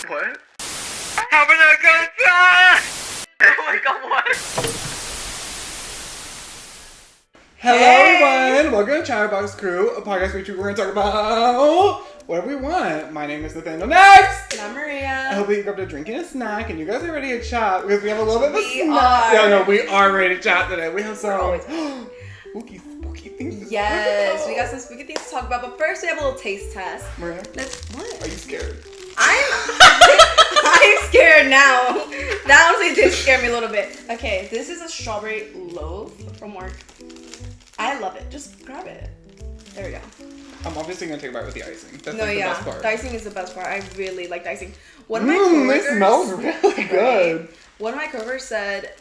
What? Having a good time! Oh my god, what? Hello everyone! Welcome to Chatterbox Crew, a podcast where we're going to talk about whatever we want. My name is Nathaniel. Next! And I'm Maria. I hope you grabbed a drink and a snack, and you guys are ready to chat because we have a little bit of a We snack. are. Yeah, no, we are ready to chat today. We have some always- spooky things to Yes, talk we got some spooky things to talk about, but first we have a little taste test. Maria, What? are you scared? I'm scared now. That honestly did scare me a little bit. Okay, this is a strawberry loaf from work. I love it. Just grab it. There we go. I'm obviously going to take a bite with the icing. That's No, like the yeah. best part. The icing is the best part. I really like the icing. One of my coworkers, it smells really good. Right? One of my coworkers said,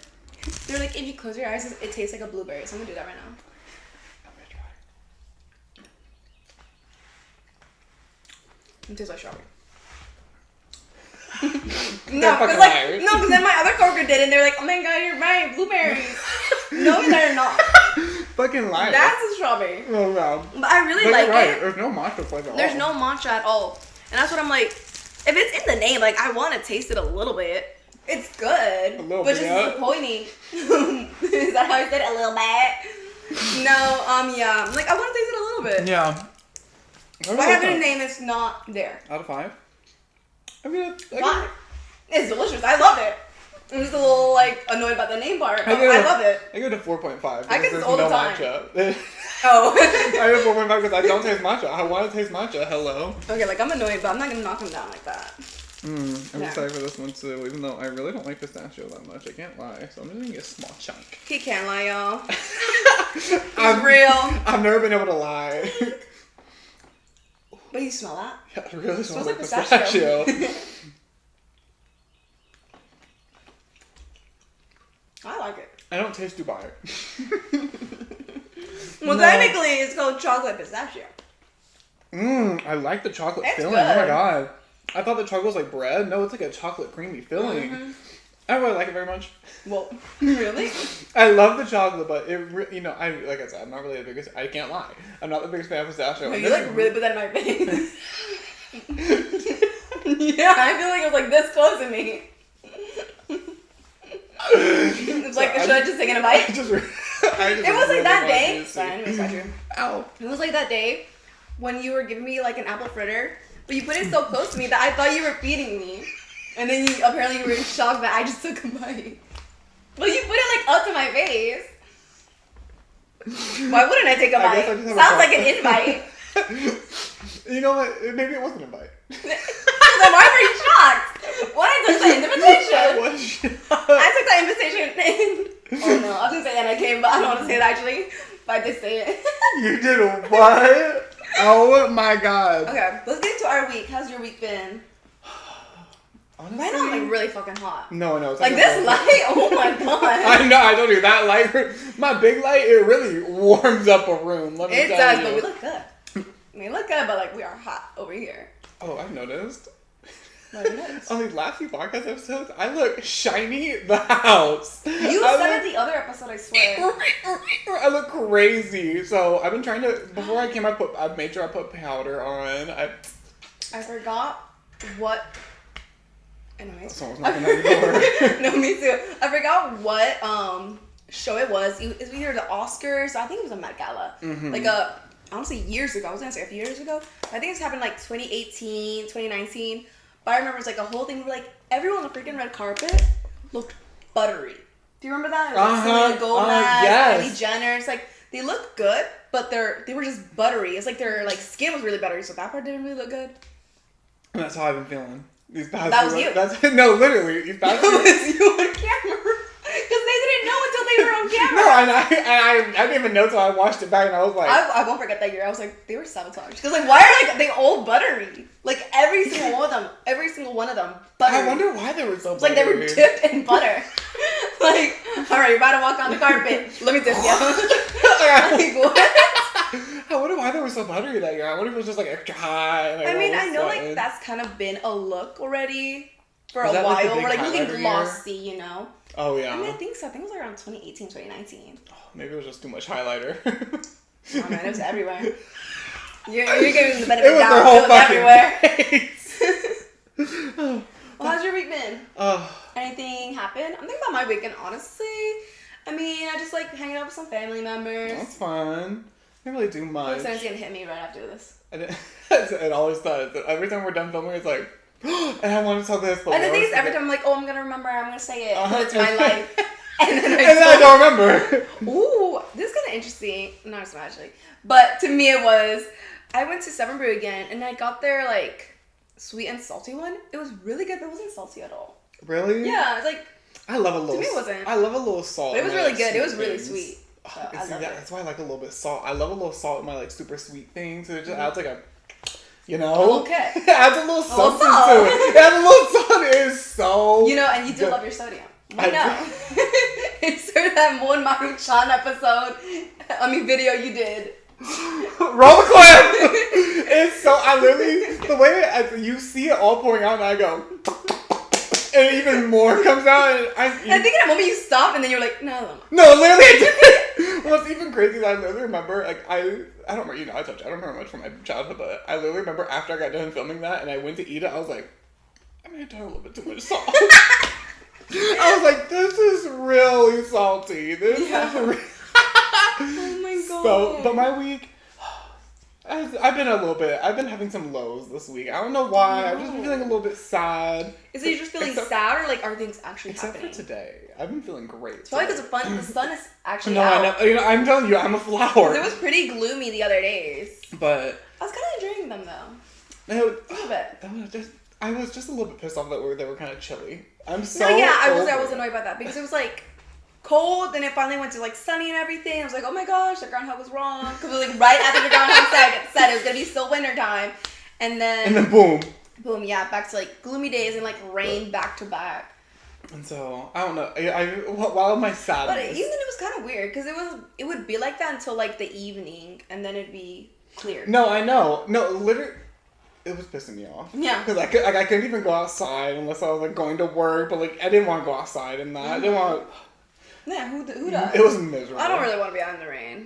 they're like, if you close your eyes, it tastes like a blueberry. So I'm going to do that right now. I'm going to try. It tastes like strawberry. They're No, fucking because liars. then my other coworker did it, and they're like, "Oh my god, you're right, blueberries." No, they're not. Fucking liars. That's a strawberry. Oh, wow. But I really But like you're right. it. There's no matcha flavor at There's all. no matcha at all, and that's what I'm like. If it's in the name, like I want to taste it a little bit. It's good, A little but bit, just yeah. disappointing. Is that how I said it? A little bit. No, yeah. Like I want to taste it a little bit. Yeah. But I have it in a name. It's not there. Out of 5? I mean, Fine. It's delicious. I love it. I'm just a little like annoyed about the name part. But I love it. I go to 4.5. I get this all the time. Matcha. Oh. I go 4.5 because I don't taste matcha. I want to taste matcha. Hello. Okay, like I'm annoyed, but I'm not gonna knock him down like that. I'm Yeah. excited for this one too, even though I really don't like pistachio that much. I can't lie. So I'm just gonna get a small chunk. He can't lie, y'all. I'm real. I've never been able to lie. But you smell that? Yeah, it really smells Smells like like pistachio. I like it. I don't taste Dubai. Well, No. technically, it's called chocolate pistachio. I like the chocolate It's filling. good. Oh my god. I thought the chocolate was like bread. No, it's like a chocolate creamy filling. Mm-hmm. I don't really like it very much. Well, really? I love the chocolate, but like I said, I'm not really the biggest. I can't lie. I'm not the biggest fan of pistachio. No, you like really put that in my face. Yeah, I feel like it was like this close to me. It's like, should I just take a bite? It was It was like that day. Sorry, anyways, got you. Ow. It was like that day when you were giving me like an apple fritter, but you put it so close to me that I thought you were feeding me. And then you were in shock that I just took a bite. But you put it like up to my face. Why wouldn't I take a I bite? guess I just have a Sounds like thought. an invite. You know what? Maybe it wasn't a bite. Then why were you shocked? What? I took the invitation. I was shocked. I took that invitation. Oh no, I was gonna say that I came, but I don't want to say it actually. But I did say it. You did what? Oh my god. Okay, let's get into our week. How's your week been? Honestly, Right now I'm like really fucking hot. No, it's Like this light, oh my god. I know, I told you that light, my big light, it really warms up a room. Let me It tell does, you. but we look good. We look good, but like we are hot over here. Oh, I've noticed. What is? On these last few podcast episodes, I look shiny the house. You said it the other episode, I swear. I look crazy. So I've been trying to. Before I came, I made sure I put powder on. I forgot what. Anyways. Someone's knocking at the door. No, me too. I forgot what show it was. It was either the Oscars. I think it was a Met Gala. Mm-hmm. Like honestly, years ago. I was gonna say a few years ago. I think this happened like 2018, 2019. But I remember it was like a whole thing where like everyone on the freaking red carpet looked buttery. Do you remember that? It was like Selena Gomez, yes. Kylie Jenner. It's like they look good, but they were just buttery. It's like their like skin was really buttery, so that part didn't really look good. And that's how I've been feeling. These past That few was you. No, literally. These past That few was you on camera. Because they didn't know until they were on camera. No, and I didn't even know till I watched it back, and I was like, I won't forget that year. I was like, they were sabotaged. Because like, why are like they all buttery? Like every single one of them, buttery. I wonder why they were so It's like they were buttery. dipped in butter. Like, all right, you're about to walk on the carpet. Let me dip you. Like what? I wonder why they were so buttery that year. I wonder if it was just like extra high. Like, I mean, all I know sweating. like that's kind of been a look already for Was a that, like, the while. big We're like looking highlighter glossy, you know. Oh yeah. I mean, I think so. I think it was around 2018, 2019. Oh, maybe it was just too much highlighter. Oh man, it was everywhere. You're giving the benefit It was down. their whole It was fucking everywhere. face. been? Oh, Anything happen? I'm thinking about my weekend, honestly. I mean, I just like hanging out with some family members. that's fun. I didn't really do much. Someone's gonna hit me right after this. It always does. Every time we're done filming, it's like, and I want to tell this, but And the thing is, every time I'm like, oh, I'm gonna remember, I'm gonna say it. Uh-huh. It's my life. And then I don't remember. Ooh, this is kind of interesting. Not so much, actually. But to me, it was, I went to Seven Brew again, and I got their, like, sweet and salty one. It was really good, but it wasn't salty at all. Really? Yeah, it's like, I love a little. to me, it wasn't. I love a little salt. But it was in my, really like, good. It was sweet really things. sweet. So I See, loved it. that's why I like a little bit of salt. I love a little salt in my like super sweet things. So it just adds like a, you know, Okay. it adds a little something salt. to it. It adds a little salt. It is so. You know, and you do good. love your sodium. I We know. Insert that Mon Maruchan episode. Video you did. Roll the clip. It's so. I literally the way you see it all pouring out, and I go. And even more comes out. And I think in that moment you stopped and then you were like, no. No, literally I did. What's even crazy is I literally remember, like, I don't remember, you know, I don't remember much from my childhood, but I literally remember after I got done filming that and I went to eat it, I was like, I may have done a little bit too much salt. I was like, this is really salty. This is really... Oh my god. So, but my week... I've been having some lows this week. I don't know why. I've just been feeling a little bit sad. Is it you just feeling sad or like are things actually Except happening? for today. I've been feeling great. It's probably because the sun is actually No, out. I know. You know, I'm telling you, I'm a flower. It was pretty gloomy the other days. But I was kind of enjoying them though. no, A little bit. I was just a little bit pissed off that they were kind of chilly. I'm so. No, yeah, I over was annoyed by that because it was like cold, then it finally went to like sunny and everything. I was like, oh my gosh, the groundhog was wrong. Because it was like right after the groundhog said it was gonna be still winter time, and then boom, yeah, back to like gloomy days and like rain back to back. And so I don't know. While my sadness, But even then it was kind of weird because it would be like that until like the evening, and then it'd be clear. No, I know. No, literally. It was pissing me off. Yeah. Because I couldn't even go outside unless I was like going to work. But like I didn't want to go outside and that. I didn't want. Yeah, who does? It was miserable. I don't really want to be out in the rain.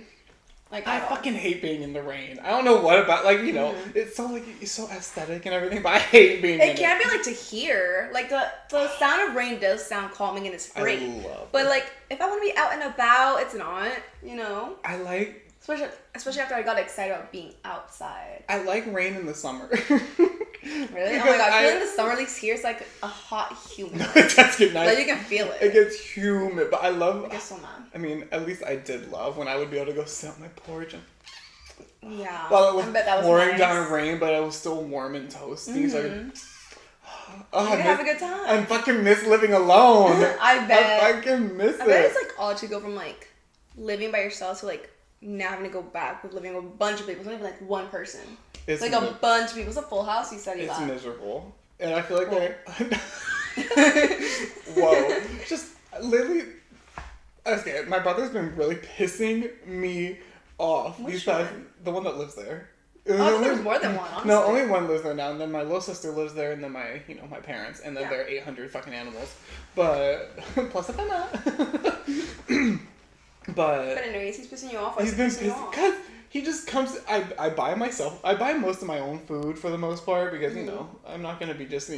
Like I fucking hate being in the rain. I don't know what about you know. It's so it's so aesthetic and everything, but I hate being. It can be like to hear like the sound of rain does sound calming and it's great. I love but it. like if I want to be out and about, it's not. You know. I like. Especially after I got excited about being outside. I like rain in the summer. Really? Oh my god! I feel like the summer leaves here is like a hot humid. No, it does get nice. Like you can feel it. It gets humid, but I love. I get so mad. I mean, at least I did love when I would be able to go sit on my porch and. Yeah. Well, it I bet that was was pouring nice. down rain, but it was still warm and toasty. So You can have a good time. I fucking miss living alone. I bet. I fucking miss it. I bet it's like odd to go from like living by yourself to like now having to go back with living with a bunch of people. It's not even like one person. It's like a bunch of people. It's a full house. You said you It's got. miserable, and I feel like whoa, just literally. Okay, my brother's been really pissing me off. Which The one that lives there. I thought there was more than one, honestly. No, only one lives there now, and then my little sister lives there, and then my parents, and then Yeah. there are 800 fucking animals. But plus a banana. But anyways, he's pissing you off. Why He's is been pissing you pissed off? because he just comes. I buy most of my own food for the most part because you know I'm not gonna be just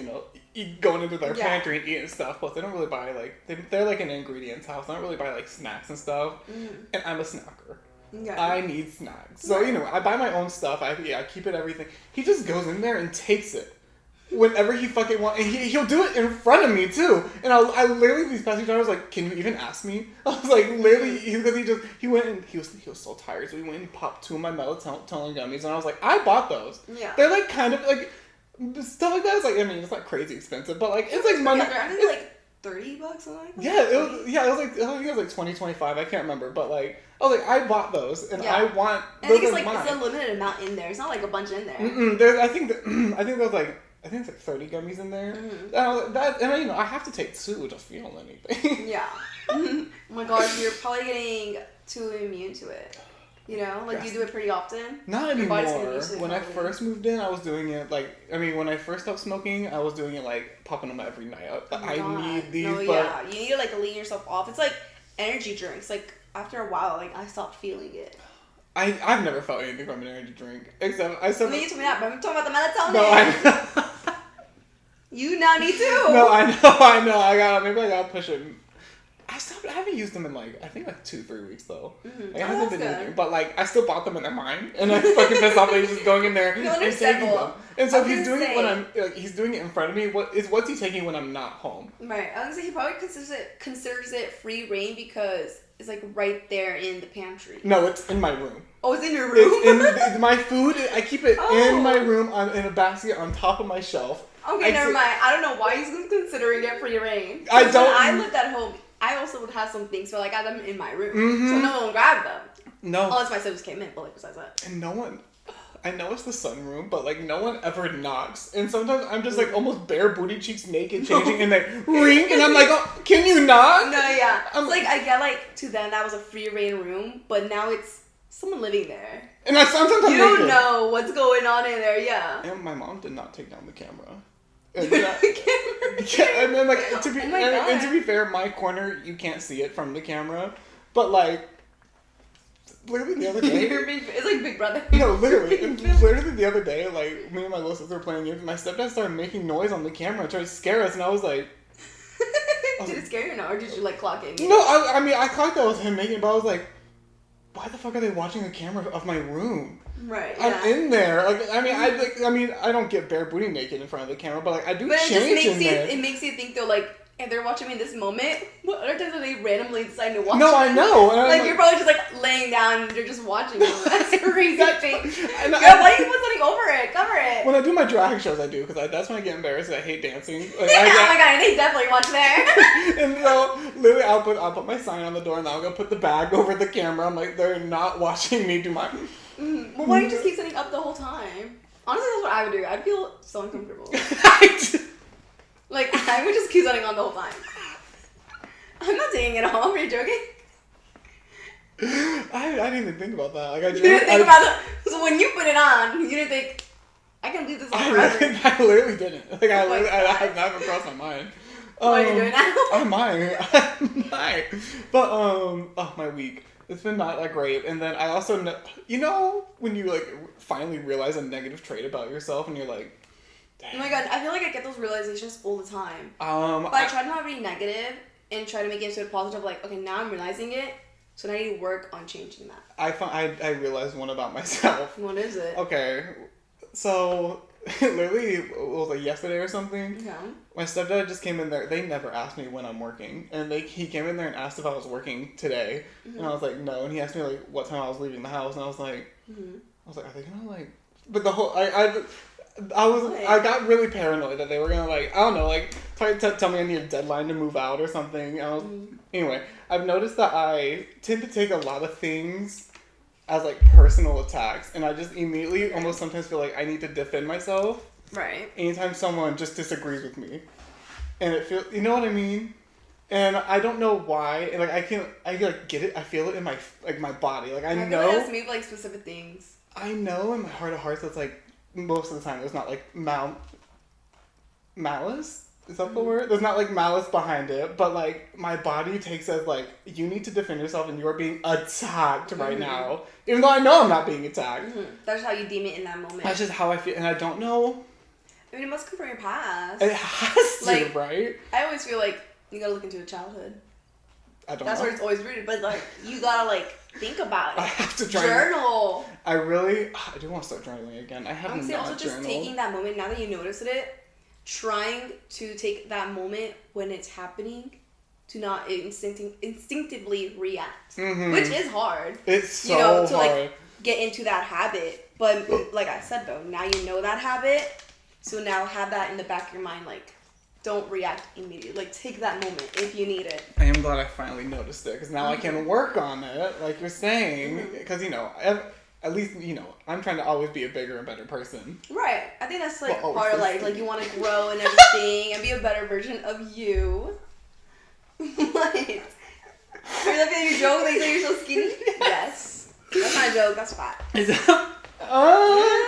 going into their pantry and eating stuff. Plus, they don't really buy they're like an ingredients house. They don't really buy like snacks and stuff. And I'm a snacker. Yeah. I need snacks. So I buy my own stuff. I keep it everything. He just goes in there and takes it. Whenever he fucking wants, and he'll do it in front of me too. And I literally these past few times I was like, "Can you even ask me?" I was like, literally, he went and he was so tired, so he went and popped 2 of my melatonin gummies, and I was like, "I bought those. Yeah. They're like kind of like stuff like that. It's like it's not crazy expensive, but like it's like money. I think like $30 something like that. Yeah, it was like I think it was like 20, 25. I can't remember, but like I was like, I bought those, and I want. And I think it's are like mine. it's a limited amount in there. It's not like a bunch in there. I think there's like. I think it's like 30 gummies in there. And I have to take 2 to feel anything. Yeah. Oh my gosh, you're probably getting too immune to it. You know, like you do it pretty often. Not Your body's getting anymore. used to it When I probably. first moved in, I was doing it when I first stopped smoking, I was doing it like popping them every night. I need these, No, but yeah, you need to like lean yourself off. It's like energy drinks. Like after a while, like I stopped feeling it. I've never felt anything from an energy drink except I said. I mean, you told me that, but I'm talking about the melatonin. No, You now need to. No, I know. Maybe I gotta push it. I haven't used them in like, I think like 2-3 weeks though. Mm-hmm. Like, I haven't been using them, but like, I still bought them and they're mine. And I fucking pissed off that he's just going in there and taking them. And so if he's doing it when I'm, like, he's doing it in front of me, what's he taking when I'm not home? Right. I was gonna say he probably considers it free reign because it's like right there in the pantry. No, it's in my room. Oh, it's in your room? It's in my food, I keep it in my room in a basket on top of my shelf. Okay, never mind. I don't know why he's considering it free reign. I don't. When I lived at home, I also would have some things, so like I got them in my room, so no one would grab them. No. Unless my siblings came in, but like besides that. And no one, I know it's the sunroom, but like no one ever knocks. And sometimes I'm just like almost bare booty cheeks naked changing and they ring and I'm like, oh, can you knock? No, yeah. I'm like, I get like to them that was a free reign room, but now it's someone living there. And sometimes you don't know what's going on in there, yeah. And my mom did not take down the camera. And and then like to be fair, my corner you can't see it from the camera, but like literally the other day, it's like Big Brother. No, literally the other day, like me and my little sister were playing games. My stepdad started making noise on the camera, trying to scare us, and I was like, did it scare you now, or did you like clock it? No, I mean I clocked that was him making it, but I was like, why the fuck are they watching the camera of my room? Right. I'm in there. Like, I mean, I don't get bare booty naked in front of the camera, but like I do change in there. It makes you think though, like, if they're watching me in this moment, what other times are they randomly deciding to watch? No, I know. Like you're probably just like laying down and they're just watching you. That's a crazy thing. Why do you put something over it? Cover it. When I do my drag shows, I do because that's when I get embarrassed. I hate dancing. Like, oh my god, they definitely watch there. And so literally, I'll put my sign on the door and I'll go put the bag over the camera. I'm like, they're not watching me do my. Well, why do you just keep setting up the whole time? Honestly, that's what I would do. I'd feel so uncomfortable. Like, I would just keep setting on the whole time. I'm not taking it off. Are you joking? I didn't even think about that. Like, you didn't think about that? So when you put it on, you didn't think, I can leave this on forever. I literally didn't. Like, I have never crossed my mind. What are you doing now? I might. But, oh, my week. It's been not that great. And then I also, you know, when you, like, finally realize a negative trait about yourself and you're like, oh my god, I feel like I get those realizations all the time. But I try to not be negative and try to make it into a positive, like, okay, now I'm realizing it, so now I need to work on changing that. I realized one about myself. What is it? Okay, so literally, it was like yesterday or something. Yeah. My stepdad just came in there. They never asked me when I'm working, and he came in there and asked if I was working today, and I was like, no. And he asked me like what time I was leaving the house, and I was like, are they gonna like? But the whole I got really paranoid that they were gonna like, I don't know, like tell me I need a deadline to move out or something. Anyway, I've noticed that I tend to take a lot of things as like personal attacks, and I just immediately almost sometimes feel like I need to defend myself. Right. Anytime someone just disagrees with me, and it feels, you know what I mean. And I don't know why, and like I like get it. I feel it in my body. Like I know. I feel like maybe like specific things. I know in my heart of hearts that's like. Most of the time, there's not like malice. Is that the word? There's not like malice behind it, but like my body takes as like you need to defend yourself, and you are being attacked right now, even though I know I'm not being attacked. That's how you deem it in that moment. That's just how I feel, and I don't know. I mean, it must come from your past. It has to, like, right? I always feel like you gotta look into your childhood. I don't. That's know. where it's always rooted, but like you gotta like think about it. I have to try. Journal. I do want to start journaling again. I have not also just journaled. taking that moment now that you noticed it, trying to take that moment when it's happening, to not instinctively react, which is hard. It's so to hard. Like get into that habit. But like I said though, now you know that habit, so now have that in the back of your mind, like. Don't react immediately. Like, take that moment if you need it. I am glad I finally noticed it, because now I can work on it, like you're saying. Because, you know, at least, you know, I'm trying to always be a bigger and better person. Right. I think that's, like, Well, part of life. Like, you want to grow and everything and be a better version of you. What? Are you laughing at your joke? They say you're so skinny? Yes. That's not a joke. That's fat.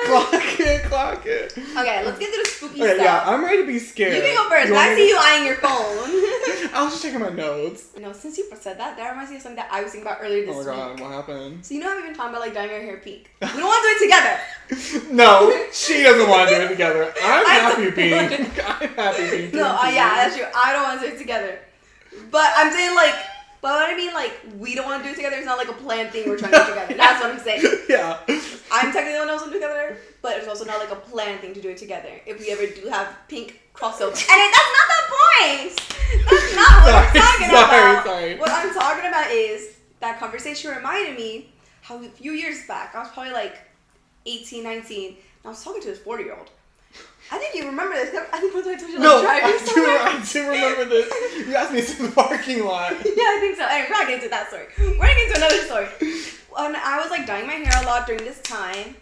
Clock it. pocket. Okay, let's get to the spooky Okay, stuff. yeah, I'm ready to be scared. You can go first. You want I me see to- you eyeing your phone. I was just checking my notes. No, since you said that, that reminds me of something that I was thinking about earlier this Oh my god, week. what happened? So you know how we've been talking about like dyeing our hair pink? We don't want to do it together. No, she doesn't want to do it together. I'm I happy support being. it. I'm happy being. No, pink. yeah, that's true. I don't want to do it together. But I'm saying like, but what I mean like, we don't want to do it together. It's not like a planned thing we're trying to do together. That's what I'm saying. Yeah. I'm technically the one that wants to do it together, but it's also not like a planned thing to do it together. If we ever do have pink crossover, and that's not the point. That's not what I'm talking about. Sorry. What I'm talking about is that conversation reminded me how a few years back, I was probably like 18, 19, and I was talking to this 40-year-old. I think you remember this. I think once I told you No, like driving somewhere. I do remember this. You asked me to the parking lot. Yeah, I think so. Anyway, we're not getting into that story. We're getting into another story. When I was like dyeing my hair a lot during this time,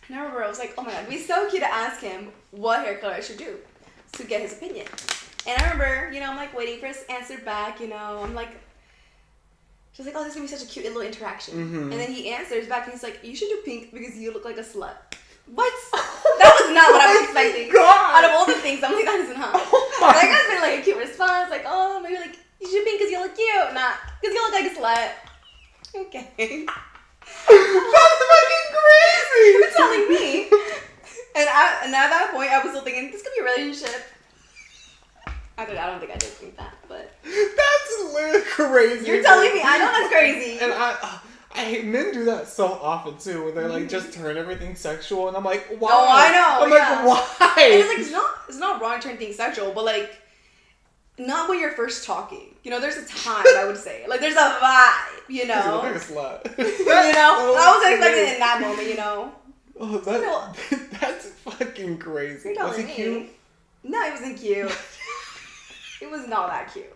and I remember I was like, oh my god, it'd be so cute to ask him what hair color I should do to get his opinion. And I remember, you know, I'm like waiting for his answer back, you know, I'm like, just like, oh, this is gonna be such a cute little interaction. Mm-hmm. And then he answers back and he's like, you should do pink because you look like a slut. What? That was not what I was expecting. God. Out of all the things, I'm like, that is not. Oh my Like, that's been like a cute response, like, oh, maybe like, you should pink because you look cute. Nah, because you look like a slut. Okay. That's fucking crazy. You're telling me. And at that point, I was still thinking, this could be a relationship. I don't think I did think that, but. That's literally crazy. You're telling me. I know that's crazy. And I hate men do that so often too, where they're like just turn everything sexual, and I'm like, why? Oh, I know, I'm yeah. like, why? And it's like, it's not wrong to turn things sexual, but like, not when you're first talking. You know, there's a time, I would say. Like, there's a vibe, you You know? look like a slut. You know? I wasn't expecting it in that moment, you know? Oh, that's fucking crazy. You're Was he telling me. cute? No, it wasn't cute. It was not that cute.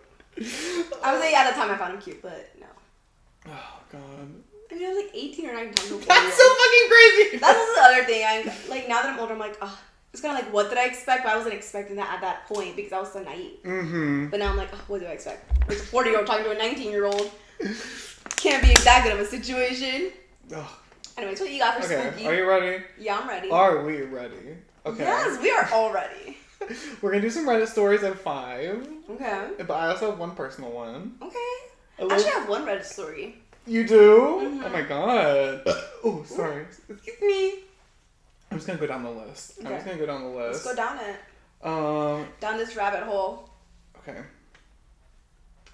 I was like, at the time I found him cute, but no. Oh god. I mean, I was like 18 or 19 times. That's so fucking crazy. That's also the other thing. Like, now that I'm older, I'm like, oh, it's kind of like, what did I expect? But I wasn't expecting that at that point because I was so naive. Mm-hmm. But now I'm like, oh, what do I expect? It's a 40-year-old talking to a 19-year-old. Can't be that good of a situation. Oh. Anyways, what you got for Okay, spooky? are you ready? Yeah, I'm ready. Are we ready? Okay. Yes, we are all ready. We're gonna do some Reddit stories at 5. Okay. But I also have one personal one. Okay. A I little- actually have one Reddit story. You do? Mhm. Oh my god. Oh, sorry. Excuse me. I'm just gonna go down the list. I'm Okay. just gonna go down the Let's list. go down it. Down this rabbit hole. Okay.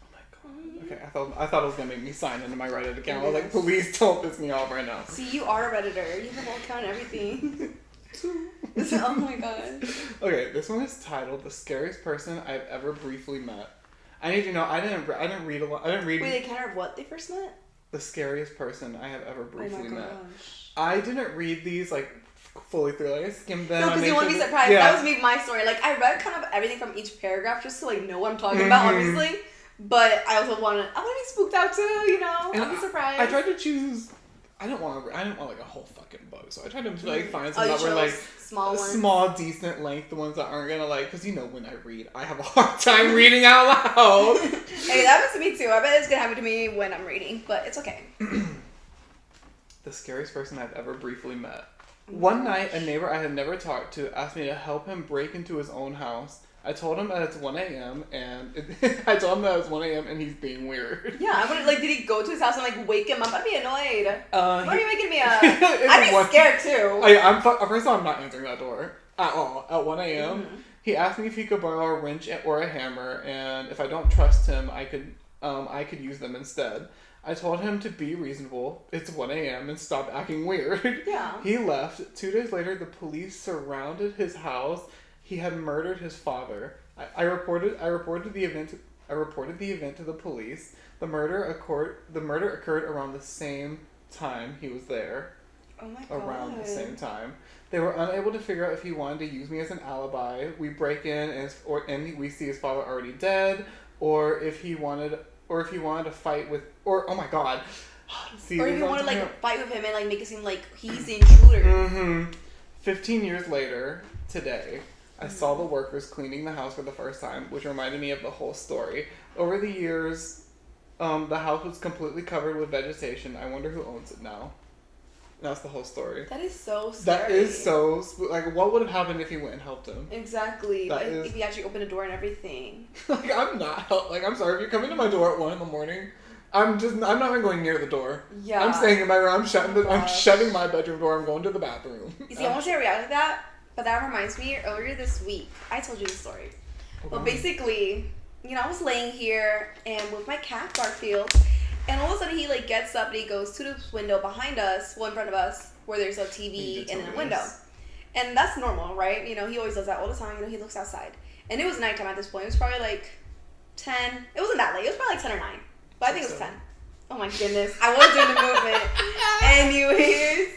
Oh my god. Okay, I thought it was gonna make me sign into my Reddit account. I was like, please don't piss me off right now. See, you are a Redditor. You have a whole account and everything. Oh my god. Okay, this one is titled "The Scariest Person I've Ever Briefly Met." I need to know. I didn't read a lot. I didn't read Wait, they can't of what they first met? the scariest person I have ever briefly Oh my met. gosh. I didn't read these like fully through. Like I skimmed them. No, I because made you want to sure be surprised. Yeah. That was me, my story. Like, I read kind of everything from each paragraph just to, like, know what I'm talking about, Mhm. obviously. But I also want to be spooked out, too, you know? And I'll be surprised. I tried to choose. I didn't want like a whole fucking book, so I tried to like find some you that were chose like small ones. small, decent length, the ones that aren't gonna like. Because you know, when I read, I have a hard time reading out loud. Hey, that happens to me, too. I bet it's going to happen to me when I'm reading, but it's okay. The scariest person I've ever briefly met. One night, a neighbor I had never talked to asked me to help him break into his own house. I told him that it's 1 a.m. and I told him that it's 1 a.m. and he's being weird. Yeah, I would like. Did he go to his house and like wake him up? I'd be annoyed. Why are you waking me up? It's I'd be one- scared too. First of all, I'm not answering that door at all. At 1 a.m. Mhm. He asked me if he could borrow a wrench or a hammer, and if I don't trust him, I could use them instead. I told him to be reasonable. It's 1 a.m. and stop acting weird. Yeah. He left. 2 days later, the police surrounded his house. He had murdered his father. I reported the event to the police. The murder occurred around the same time he was there. Oh my god. Around the same time. They were unable to figure out if he wanted to use me as an alibi. We break in and we see his father already dead, or if he wanted to fight with, or oh my god. See, Or if these you ones want to here- like fight with him and like make it seem like he's the intruder. Mm-hmm. 15 years later, today, I saw the workers cleaning the house for the first time, which reminded me of the whole story. Over the years, the house was completely covered with vegetation. I wonder who owns it now. That's the whole story. That is so scary. That is so... Like, what would have happened if he went and helped him? Exactly. That Like, is- if he actually opened the door and everything. Like, I'm not... Like, I'm sorry. If you're coming to my door at 1 a.m, I'm not even going near the door. Yeah. I'm staying in my room. I'm gosh. shutting my bedroom door. I'm going to the bathroom. You see, I want to react like that, but that reminds me, earlier this week, I told you the story. Well, basically, I was laying here and with my cat, Garfield, and all of a sudden he, like, gets up and he goes to the window behind us, well, in front of us, where there's a TV and a window. And that's normal, right? He always does that all the time. He looks outside. And it was nighttime at this point. It was probably, like, 10. It wasn't that late. It was probably, like, 10 or 9. But I think it was 10. Oh, my goodness. I was doing the movement. Anyways,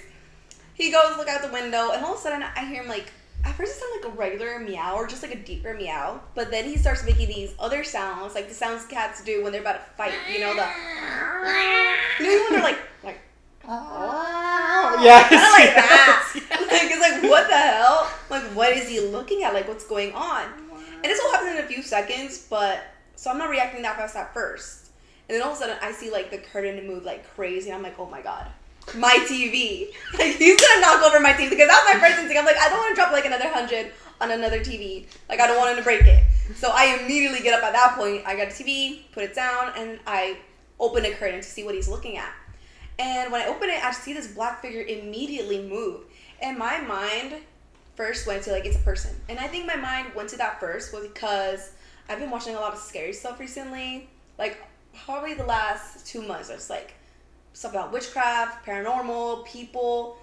he goes look out the window, and all of a sudden I hear him, like, at first it sounded like a regular meow or just like a deeper meow, but then he starts making these other sounds, like the sounds cats do when they're about to fight. When they're like oh, yes, kind of like that. Yes. Like, it's like, what the hell? Like, what is he looking at? Like, what's going on? And this all happens in a few seconds, but so I'm not reacting that fast at first. And then all of a sudden I see like the curtain move like crazy, and I'm like, oh my god. My TV. Like, he's gonna knock over my TV, because that was my first instinct. I'm like, I don't want to drop like another 100 on another TV. Like, I don't want him to break it. So I immediately get up at that point. I got the TV, put it down, and I open a curtain to see what he's looking at. And when I open it, I see this black figure immediately move. And my mind first went to, like, it's a person. And I think my mind went to that first was because I've been watching a lot of scary stuff recently. Like, probably the last 2 months. It's like stuff about witchcraft, paranormal, people,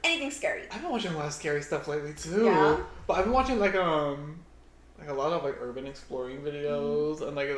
anything scary. I've been watching a lot of scary stuff lately too. Yeah? But I've been watching like a lot of like urban exploring videos and like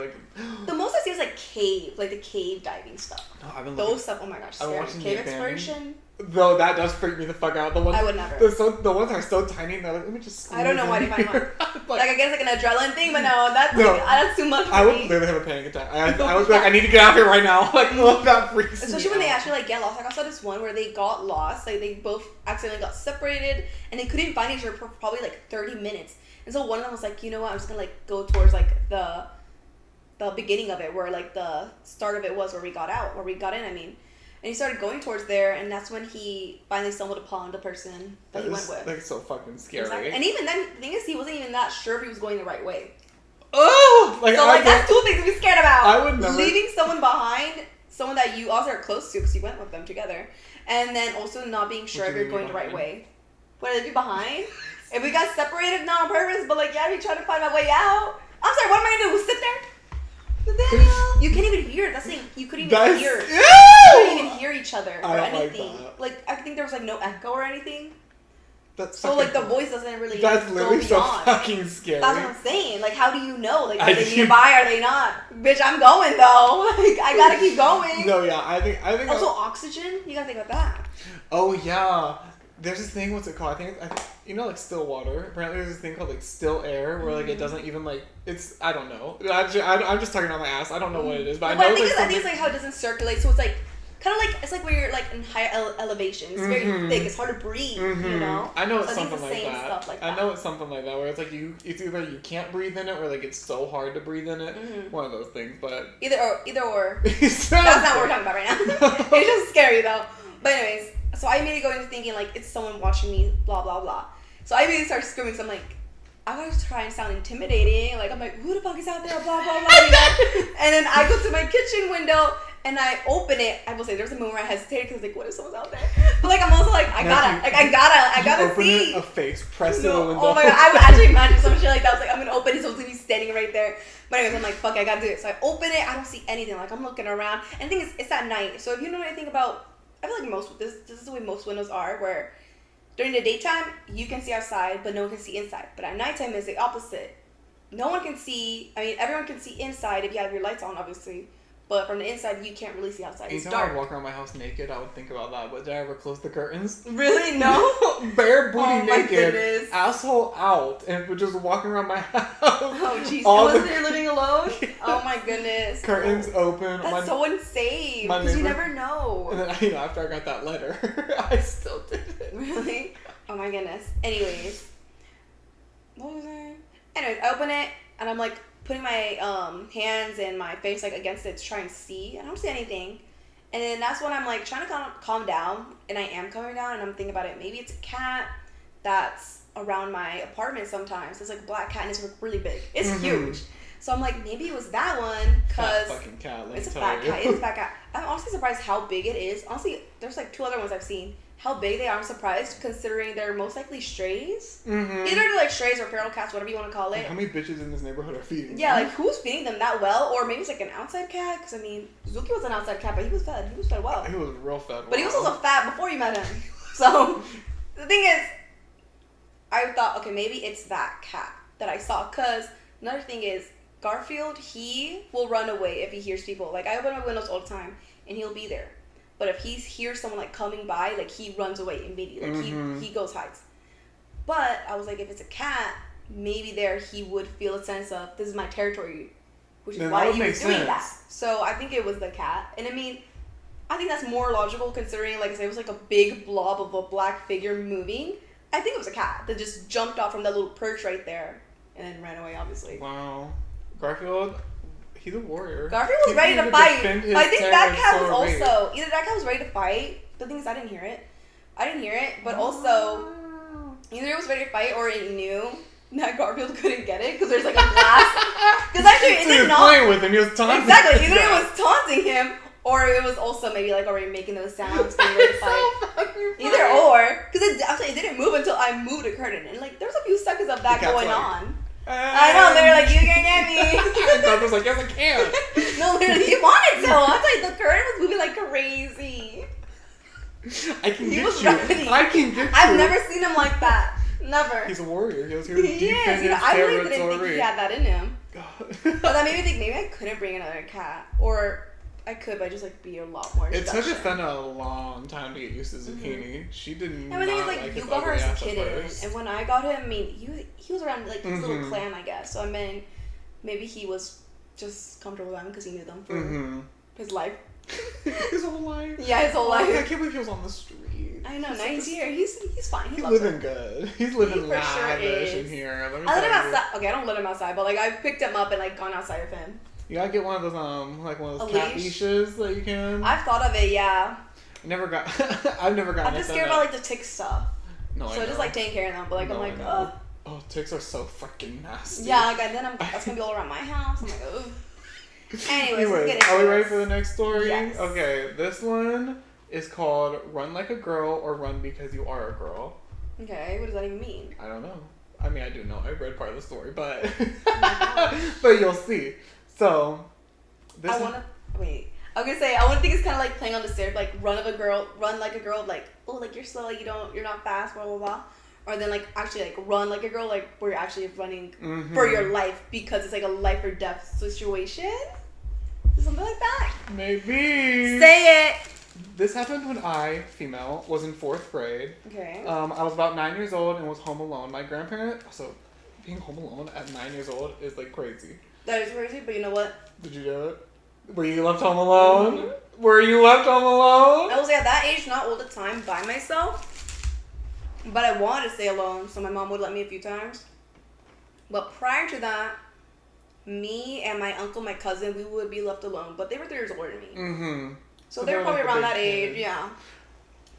The most I see is like the cave diving stuff. No, I've been Those stuff, oh my gosh, I've been scary. watching Cave the abandoned- exploration. Though that does freak me the fuck out. The ones I would never. The ones are so tiny. And they're like, let me just. I don't know why they find one. like, Like, I guess like an adrenaline thing, but no, that's No. like, that's too much for I would me. literally have a panic attack. I would be like, I need to get out here right now. Like, oh, that freaks me Especially when they out. actually like get lost. Like, I saw this one where they got lost. Like, they both accidentally got separated, and they couldn't find each other for probably like 30 minutes. And so one of them was like, you know what? I'm just gonna like go towards like the beginning of it, where like the start of it was where we got in. I mean. And he started going towards there, and that's when he finally stumbled upon the person that he went with. Like, so fucking scary. Exactly. And even then, the thing is, he wasn't even that sure if he was going the right way. Oh! So, like, that's 2 things to be scared about. I would never. Leaving someone behind, someone that you also are close to, because you went with them together. And then also not being sure if you're going the right way. Would I leave you behind? If we got separated, not on purpose, but like, yeah, we tried to find my way out. I'm sorry, what am I gonna do? Sit there? Nathaniel, you can't even hear. That's the thing. You couldn't even hear. Ew! You couldn't even hear each other or I don't like anything. that. Like, I think there was like no echo or anything. That's So like the voice doesn't really That's go literally so beyond. fucking scary. That's what I'm saying. Like, how do you know? Like, I are they think- nearby? Are they not? Bitch, I'm going though. Like, I gotta keep going. No, yeah, I think. Also, oxygen. You gotta think about that. Oh yeah, there's this thing. What's it called? I think like still water. Apparently, there's this thing called like still air, where like it doesn't even like it's. I don't know. I'm just talking on my ass. I don't know what it is, but I know I think it's it's like how it doesn't circulate. So it's like kind of like it's like when you're like in higher elevation. It's very thick. It's hard to breathe. You know. I know So it's I think something the like same that. stuff like I that. know it's something like that, where it's like it's either you can't breathe in it, or like it's so hard to breathe in it. One of those things, but Either or. that's That's not what we're talking about right now. It's just scary though. But anyways, so I immediately go into thinking like it's someone watching me, blah blah blah. So I immediately start screaming. So I'm like, I gotta try and sound intimidating. Like I'm like, who the fuck is out there? Blah blah blah. You know? And then I go to my kitchen window and I open it. I will say there's a moment where I hesitated because like, what if someone's out there? But like I'm also like, I gotta open see. a face, press to the No, window. oh my god, I would actually imagine some shit like that. I was like, I'm gonna open it, so it's gonna be standing right there. But anyways, I'm like, fuck it, I gotta do it. So I open it, I don't see anything. Like I'm looking around, and the thing is, it's at night. So if you know anything about, I feel like this is the way most windows are, where during the daytime you can see outside, but no one can see inside. But at nighttime it's the opposite. No one can see. I mean, everyone can see inside if you have your lights on, obviously. But from the inside, you can't really see outside. It's Anytime I dark. walk around my house naked, I would think about that. But did I ever close the curtains? Really? No. Bare booty Oh my naked, goodness. asshole out, and we're just walking around my house. Oh jeez. All Wasn't the- you living alone? Oh my goodness. Curtains open. That's so insane. my Because you neighbor- never know. And then, after I got that letter, I still did it. Really? Oh my goodness. Anyways. What was I? Anyways, I open it and I'm like putting my hands and my face like against it to try and see. I don't see anything. And then that's when I'm like trying to calm down, and I am calming down, and I'm thinking about it. Maybe it's a cat that's around my apartment sometimes. It's like a black cat, and it's like really big. It's huge. So I'm like, maybe it was that one, because fucking cat. it's a fat cat. It's a fat cat. I'm honestly surprised how big it is. Honestly, there's like 2 other ones I've seen. How big they are, I'm surprised, considering they're most likely strays. Either they're like strays or feral cats, whatever you want to call it. How many bitches in this neighborhood are feeding Yeah, them? like who's feeding them that well? Or maybe it's like an outside cat, because I mean, Zuki was an outside cat, but he was fed. He was fed well. He was real fat. But he was also fat before you met him. So, the thing is, I thought, okay, maybe it's that cat that I saw. Because another thing is, Garfield, he will run away if he hears people. Like, I open my windows all the time, and he'll be there. But if he hears someone, like, coming by, like, he runs away immediately. Like, he goes hides. But I was like, if it's a cat, maybe there he would feel a sense of, this is my territory. Which is Then why that would he make was doing sense. that. So, I think it was the cat. And I mean, I think that's more logical considering, like I said, it was like a big blob of a black figure moving. I think it was a cat that just jumped off from that little perch right there and then ran away, obviously. Wow. Garfield, he's a warrior. Garfield was He's ready to to fight. defend his But I think that cat was territory. also, either that cat was ready to fight. The thing is, I didn't hear it. But also, either it was ready to fight or it knew that Garfield couldn't get it because there's like a glass. Because actually, it So he did was not. playing with him. He was taunting Exactly. him. Either it was taunting him or it was also maybe like already making those sounds, being ready to fight. Either or, because it didn't move until I moved a curtain, and like there was a few seconds of that The cat's going like, on. I know, they were like, you can get me. And Garfield's like, yes, I can. No, literally, he wanted to. I was like, the curtain was moving like crazy. I can He get was you. ready. I can get you. I've never seen him like that. Never. He's a warrior. He was here to He defend is. his I really didn't territory. think he had that in him. God. But that made me think maybe I couldn't bring another cat, or I could, but I just like be a lot more. It took introduction. Athena a long time to get used to Zucchini. She did And not the thing is, like like, his you got her ugly as a ass at kid, first. and when I got him, I mean, he was around like his little clan, I guess. So I mean, maybe he was just comfortable with them because he knew them for his life. His whole life. Yeah, his whole life. I can't believe he was on the street. I know, nice here. He's fine. He's loves living it. good. He's living He for sure lavish in is. here. Let me I let him tell you. outside. Okay, I don't let him outside, but like I've picked him up and like gone outside with him. You gotta get one of those like one of those A cat leash? leashes that you can. I've thought of it, yeah. I never got. I've never gotten. I'm just it scared done about like the tick stuff. No, So I I just know. like taking care of them, but like No, I'm like, I oh. know. Oh, ticks are so freaking nasty. Yeah, like and then that's gonna be all around my house. I'm like, oh. Anyways, let's get into are we ready this. for the next story? Yes. Okay, this one is called "Run Like a Girl" or "Run Because You Are a Girl." Okay, what does that even mean? I don't know. I mean, I do know. I read part of the story, but Oh but you'll see. So this. I wanna wait. I was gonna say I want to think it's kind of like playing on the stereotype, like run like a girl, like oh, like you're slow, like you're not fast, blah blah blah. Or then like actually like run like a girl, like where you're actually running for your life because it's like a life or death situation. Something like that. Maybe. Say it. This happened when I, female, was in 4th grade. Okay. I was about 9 years old and was home alone. My grandparent, so being home alone at 9 years old is like crazy. That is crazy, but you know what? Did you do it? Were you left home alone? Were you left home alone? I was at that age, not all the time by myself. But I wanted to stay alone, so my mom would let me a few times. But prior to that, me and my uncle, my cousin, we would be left alone. But they were 3 years older than me. Mm-hmm. So they were probably like a around big that age, kid. yeah.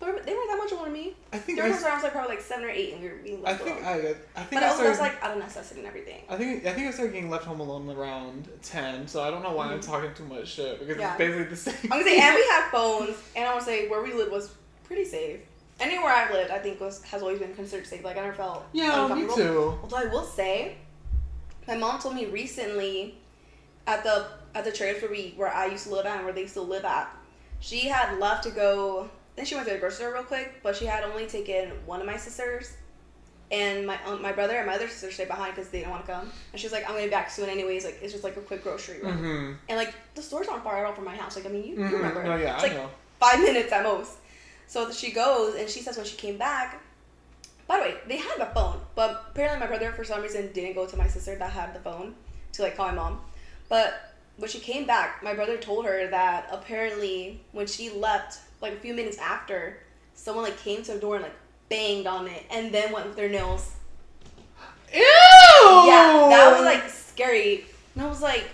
But they weren't that much older than me. I think They were around like probably like 7 or 8 and we were being I left think alone. I think But I also started. that's like out of necessity and everything. I think I started getting left home alone around 10. So I don't know why I'm talking too much shit because Yeah. it's basically the same. I'm gonna say, and we had phones, and I want to say where we lived was pretty safe. Anywhere I've lived, I think has always been considered safe. Like I never felt Yeah, me uncomfortable. too. Although I will say, my mom told me recently at the church where I used to live at and where they still live at, she had left to go. I think she went to the grocery store real quick, but she had only taken one of my sisters, and my brother and my other sister stayed behind because they didn't want to come. And she was like, "I'm gonna be back soon, anyways. Like it's just like a quick grocery run." Mm-hmm. And like the stores aren't far at all from my house. Like I mean, you remember? No, yeah, it's I like know. 5 minutes at most. So she goes and she says when she came back. By the way, they had the phone, but apparently my brother for some reason didn't go to my sister that had the phone to like call my mom. But when she came back, my brother told her that apparently when she left, like a few minutes after, someone like came to the door and like banged on it and then went with their nails. Ew! Yeah, that was like scary. And I was like,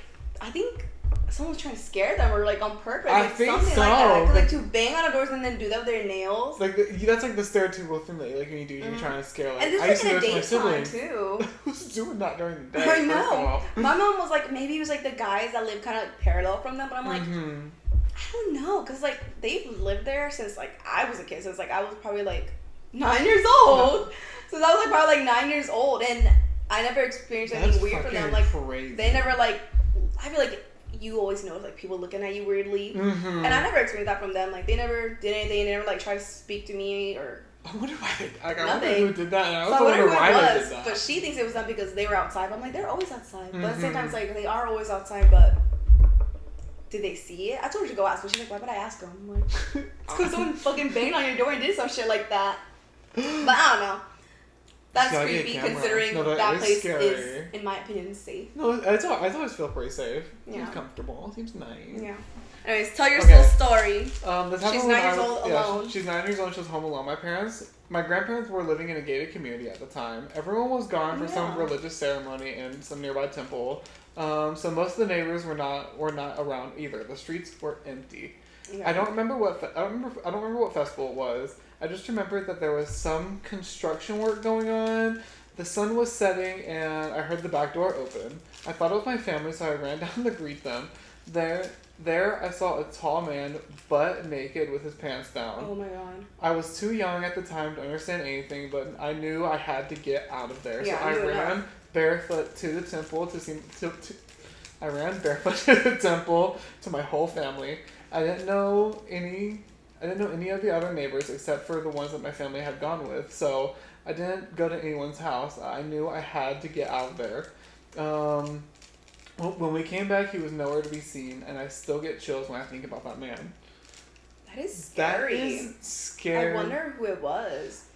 I think someone's trying to scare them or like on purpose. I Like think something so. like that. 'Cause, like to bang on the doors and then do that with their nails. Like that's like the stereotypical thing that like when you do, you're trying to scare. Like And this I used was to in do the it to my daytime siblings. too. Who's doing that during the day? I First of know. all. My mom was like, maybe it was like the guys that live kind of like parallel from them, but I'm like, Mm-hmm. I don't know, cause like they've lived there since like I was a kid, since like I was probably like 9 years old. Since I was like probably like 9 years old, and I never experienced anything That's weird from them. fucking Like crazy. they never like. I feel like you always notice like people looking at you weirdly, Mm-hmm. and I never experienced that from them. Like they never did anything. They never like tried to speak to me or. I wonder why. I wonder Nothing. who did that, and I So also I wonder wonder who why it they was, did that. but she thinks it was them because they were outside. But I'm like, they're always outside. But at the same time, it's Mhm. like they are always outside. But did they see it? I told her to go ask, but she's like, why would I ask them? I'm like, it's because someone fucking banged on your door and did some shit like that. But I don't know. That's Gotta get a creepy camera. considering No, that is place scary. is, in my opinion, safe. No, I always feel pretty safe. Yeah. Seems comfortable. Seems nice. Yeah. Anyways, tell your Okay. full story. This She's happened 9 when I years was- old yeah, alone. She's 9 years old. She was home alone. My grandparents were living in a gated community at the time. Everyone was gone for some Yeah. religious ceremony in some nearby temple. So most of the neighbors were not around either. The streets were empty. Yeah. I don't remember what festival it was. I just remember that there was some construction work going on. The sun was setting, and I heard the back door open. I thought it was my family, so I ran down to greet them. There, I saw a tall man, butt naked, with his pants down. Oh my god. I was too young at the time to understand anything, but I knew I had to get out of there. Yeah, so I you ran enough. barefoot to the temple I ran barefoot to the temple to my whole family. I didn't know any of the other neighbors except for the ones that my family had gone with. So I didn't go to anyone's house. I knew I had to get out of there. When we came back, he was nowhere to be seen, and I still get chills when I think about that man. That is scary. That is scary. I wonder who it was.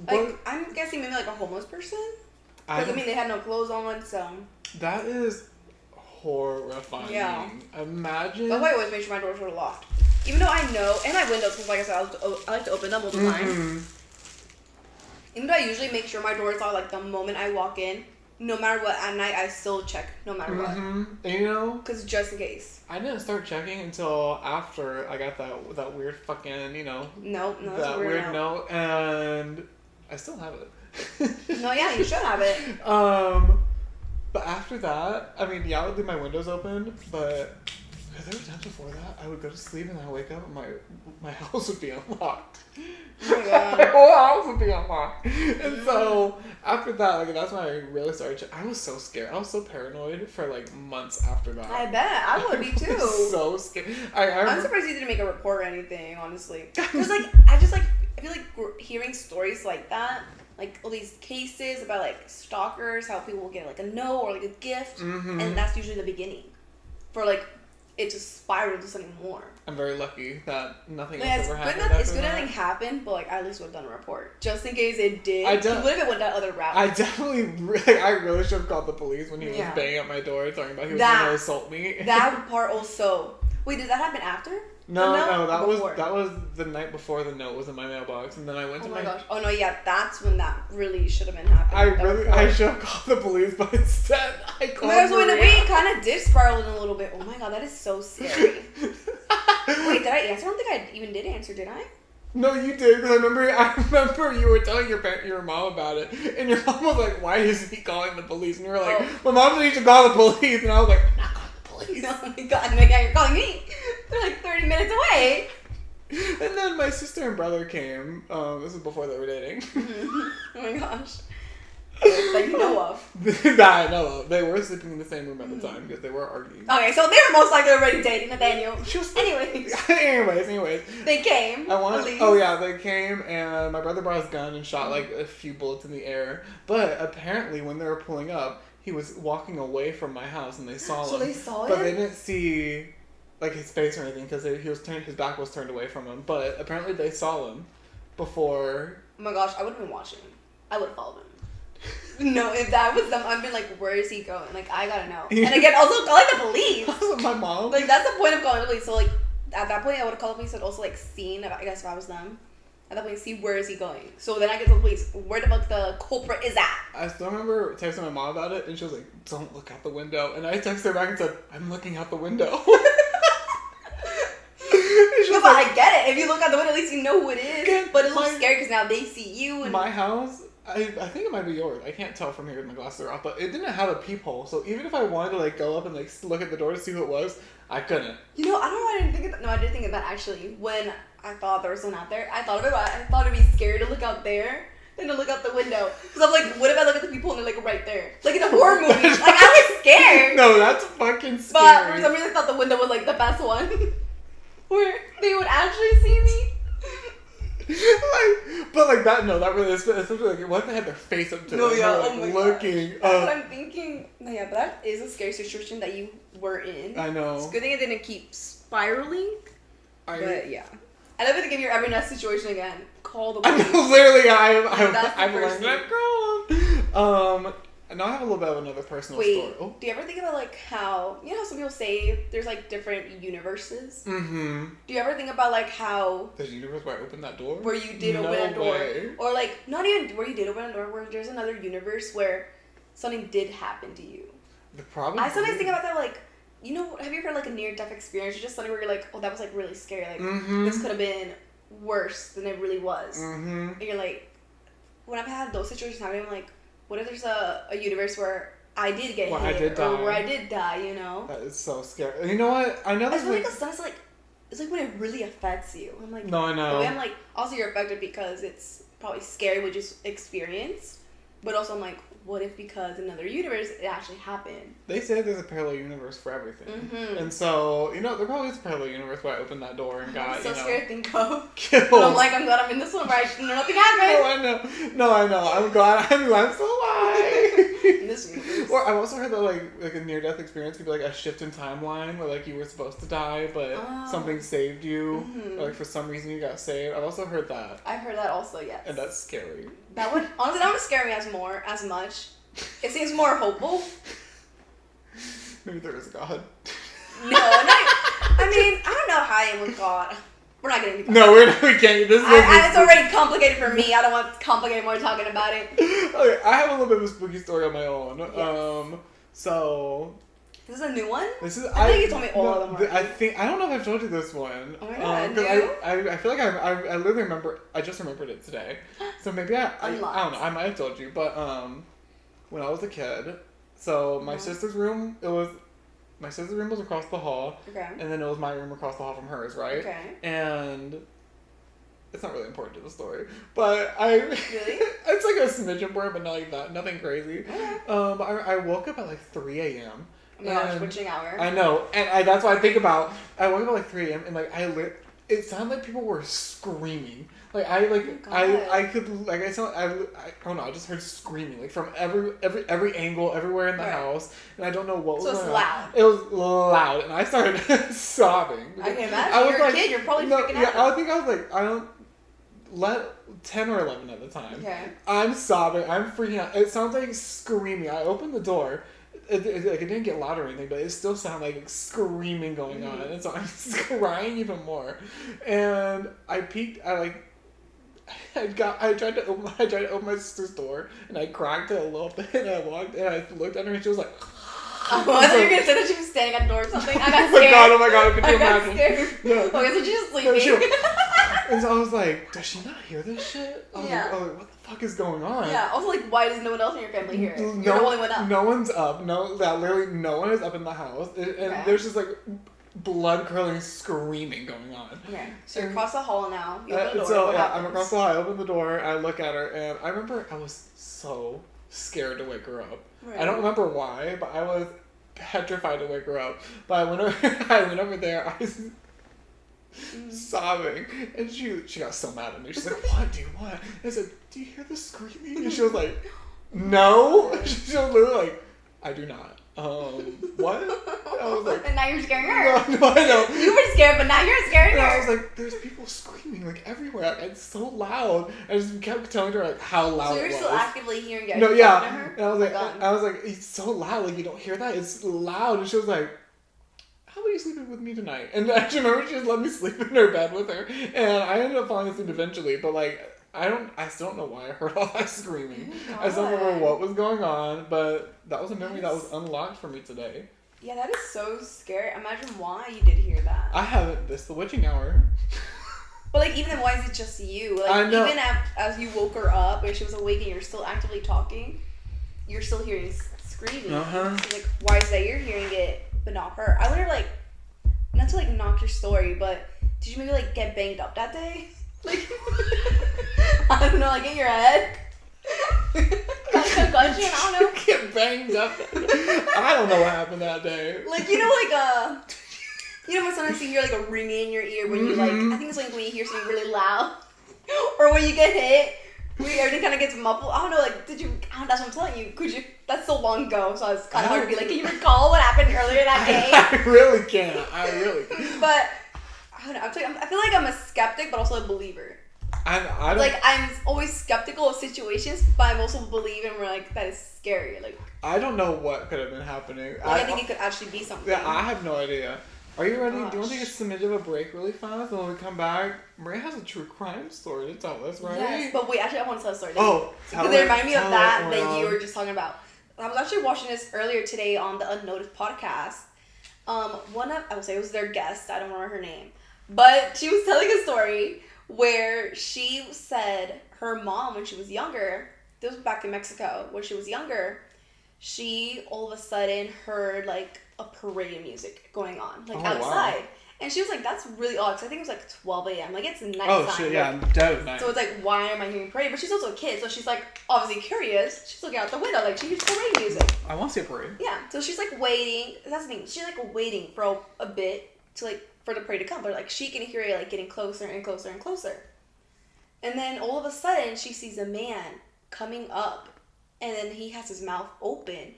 But Like, I'm guessing maybe like a homeless person. Because I mean, they had no clothes on, so. that is horrifying. Yeah. Imagine. That's why I always make sure my doors were locked. Even though I know, and my windows, because like I said, I like to open them all the time. Mhm. Even though I usually make sure my doors are like the moment I walk in, no matter what, at night I still check no matter what. And you know, Because just in case. I didn't start checking until after I got that weird fucking, No, that's that weird. weird note, and I still have it. No, yeah, you should have it. But after that, I mean, yeah, I would leave my windows open, but there were times before that I would go to sleep and I wake up and my house would be unlocked. Oh my God. My whole house would be unlocked. And so after that, like that's when I really started. I was so scared. I was so paranoid for like months after that. I bet. I would be too. So scared. I'm surprised you didn't make a report or anything, honestly. Because, like, I feel like hearing stories like that, like all these cases about, like, stalkers, how people will get, like, a note or, like, a gift, Mhm. and that's usually the beginning. For, like, it to spiral to something more. I'm very lucky that nothing Like, else it's ever good happened. that after that. nothing happened, but, like, I at least would have done a report. Just in case it did. I don't- What if it went that other route? I definitely, I really should have called the police when he was Yeah. banging at my door talking about he was That- going to assault me. That part also. Wait, did that happen after? No, the note? that Before? was the night before the note was in my mailbox, and then I went Oh to my gosh. Oh no, yeah, that's when that really should have been happening. I should have called the police, but instead I Oh called my gosh, so in a way Maria. it kind of did spiral in a little bit. Oh my god, that is so scary. Wait, did I answer? I don't think I even did answer, did I? No, you did, because I remember you were telling your mom about it, and your mom was like, "Why is he calling the police?" And you were like, Oh. "My mom said you should call the police," and I was like, "I'm not calling the police." Oh my god, no, yeah, you're calling me. They're like 30 minutes away. And then my sister and brother came. This is before they were dating. Oh my gosh. That you know of. That I know of. They were sleeping in the same room at the time because they were arguing. Okay, so they were most likely already dating Nathaniel. She was Anyways, anyways. they came. at least. Oh yeah, they came and my brother brought his gun and shot like a few bullets in the air. But apparently, when they were pulling up, he was walking away from my house and they saw him. So they saw but him? they didn't see like his face or anything because his back was turned away from him. But apparently, they saw him before. Oh my gosh, I would have been watching him. I would have followed him. No, if that was them, I'd been like, where is he going? Like, I gotta know. And again, also calling the police. My mom. Like, that's the point of calling the police. So, like, at that point, I would have called the police and also, like, seen, I guess if I was them, at that point, see where is he going. So then I get to the police, where the fuck the culprit is at. I still remember texting my mom about it, and she was like, "Don't look out the window." And I texted her back and said, "I'm looking out the window." No, but I get it. If you look out the window, at least you know who it is. Again, But it's a little scary because now they see you. And my house, I think it might be yours. I can't tell from here with my glasses are off, but it didn't have a peephole. So even if I wanted to like go up and like look at the door to see who it was, I couldn't. You know, I don't know why I didn't think of that. No, I did think of that actually. When I thought there was someone out there, I thought of it, but I thought it'd be scary to look out there than to look out the window. Because I'm like, what if I look at the people and they're like right there? Like in a horror movie. Like I was scared. No, that's fucking scary. But for some reason I thought the window was like the best one. Where they would actually see me. But like that, no, that really is especially like what if they had their face up to No, it, yeah, and oh they're, my like, looking. That's what I'm thinking. No, yeah, but that is a scary situation that you were in. I know. It's a good thing it didn't keep spiraling. But yeah, I love it to give your every next situation again. Call the police. Literally, That's the I'm first like, thing. girl. Now I have a little bit of another personal story. Oh. Do you ever think about like how you know how some people say there's like different universes? Mm-hmm. Do you ever think about like how There's a universe where I opened that door? where you did open a door, or like not even where you did open a door, where there's another universe where something did happen to you? I sometimes think about that, like, you know, have you heard like a near-death experience? Or just something where you're like, oh, that was like really scary. Like this could have been worse than it really was. Mm-hmm. And you're like, when I've had those situations happen, I'm like, what if there's a universe where I did get hit, or where I did die? You know, that is so scary. And you know what? I know. I feel like sometimes like it's like when it really affects you. I'm like, no, I know. The way I'm like, also you're affected because it's probably scary what you experienced, but also I'm like, what if because in another universe it actually happened? They say there's a parallel universe for everything. Mm-hmm. And so, you know, there probably is a parallel universe where I opened that door and got, I'm so you know, scared to think of. killed. But I'm like, I'm glad I'm in this one where nothing happened. No, I know. I'm glad I'm still alive. In this universe. Or I've also heard that like a near-death experience could be like a shift in timeline where like you were supposed to die, but something saved you. Mm-hmm. Or like for some reason you got saved. I've also heard that. I've heard that also, yes. And that's scary. That would honestly that would scare me as much. It seems more hopeful. Maybe there is a God. No, I mean, I don't know how I am with God. We're not getting into No, we can't. This is it's already complicated for me. I don't want to complicate more talking about it. Okay, I have a little bit of a spooky story on my own. Yes. So This is a new one? this is I think you told me all of them already. I don't know if I've told you this one. Oh my god, Because I feel like I literally remember. I just remembered it today. So maybe I don't know. I might have told you, but when I was a kid, so my sister's room my sister's room was across the hall. Okay. And then it was my room across the hall from hers, right? Okay. And it's not really important to the story, but really it's like a smidge important, but not like that, nothing crazy. Okay. I woke up at like 3 a.m. Oh my gosh, witching hour. I know, and that's what I think about. I woke up at like 3 a.m. and like it sounded like people were screaming. Like I could like I don't know. I just heard screaming like from every angle, everywhere in the house, and I don't know what was going on. So it's loud. It was loud, and I started sobbing. I can imagine. You're a kid. You're probably freaking out. Yeah, I was like 10 or 11 at the time. Okay. I'm sobbing. I'm freaking out. It sounds like screaming. I opened the door. It didn't get loud or anything, but it still sounded like screaming going on, and so I'm crying even more. And I peeked. I tried to open my sister's door, and I cracked it a little bit, and I walked, and I looked at her, and she was like. I thought you were gonna say that she was standing at the door or something. I got Oh scared. my god! Could you imagine? Scared. No. Okay, so she's just sleeping. And so I was like, does she not hear this shit? I was like, what the fuck is going on? Yeah, also like, why does no one else in your family hear it? You're the only one up. No one's up. Literally no one is up in the house. And there's just like blood-curdling screaming going on. Okay, so you're across the hall now. You open the door. So I'm across the hall. I open the door. I look at her, and I remember I was so scared to wake her up. Right. I don't remember why, but I was petrified to wake her up. But I went over there. I was sobbing, and she got so mad at me. She's like, "What do you want?" And I said, "Do you hear the screaming?" And she was like, "No." She was literally like, "I do not." What? I was like, and now you're scaring her. No, I know. You were scared, but now you're scaring her. I was like, there's people screaming like everywhere. It's so loud. I just kept telling her like how loud it was. So you're still actively hearing it. No, yeah. Her? And I was like, it's so loud. Like you don't hear that? It's loud. And she was like, how about you sleeping with me tonight? And I actually remember she just let me sleep in her bed with her, and I ended up falling asleep eventually. But like. I still don't know why I heard all that screaming. I still don't remember what was going on, but that was a memory that was unlocked for me today. Yeah, that is so scary. Imagine why you did hear that. I haven't. This the witching hour. But like, even then, why is it just you? Like, I know. even as you woke her up and she was awake and you're still actively talking, you're still hearing screaming. Uh-huh. So like, why is that you're hearing it but not her? I wonder, like, not to like knock your story, but did you maybe like get banged up that day? Like, I don't know, like in your head. Got a concussion, I don't know. Get banged up. I don't know what happened that day. Like, you know, like when sometimes you hear like a ringing in your ear when you like, I think it's like when you hear something really loud, or when you get hit, where everything kind of gets muffled. I don't know, like, that's what I'm telling you. Could you? That's so long ago, so it's kind of hard to be like, can you recall what happened earlier that day? I really can't. But I don't know. I feel like I'm a skeptic, but also a believer. I don't. Like, I'm always skeptical of situations, but I'm also believing where like that is scary. Like, I don't know what could have been happening. I think it could actually be something. Yeah, I have no idea. Are you ready? Gosh. Do you want to take a smidge of a break really fast? And when we come back, Maria has a true crime story to tell us, right? Yes, but wait, actually, I want to tell a story. Oh, because it reminded me of that you were just talking about. I was actually watching this earlier today on the Unnoticed podcast. I would say it was their guest. I don't remember her name, but she was telling a story where she said her mom, when she was younger, this was back in Mexico, when she was younger, she all of a sudden heard like a parade of music going on, like outside. Wow. And she was like, that's really odd, because I think it was like 12 a.m. Like, it's nighttime. Oh, shit, yeah, like, dead of night. So it's like, why am I hearing parade? But she's also a kid, so she's like, obviously curious. She's looking out the window, like, she hears parade music. I want to see a parade. Yeah, so she's like waiting. That's the thing. She's like waiting for a bit to like, for the parade to come. But like, she can hear it like getting closer and closer and closer. And then all of a sudden, she sees a man coming up, and then he has his mouth open.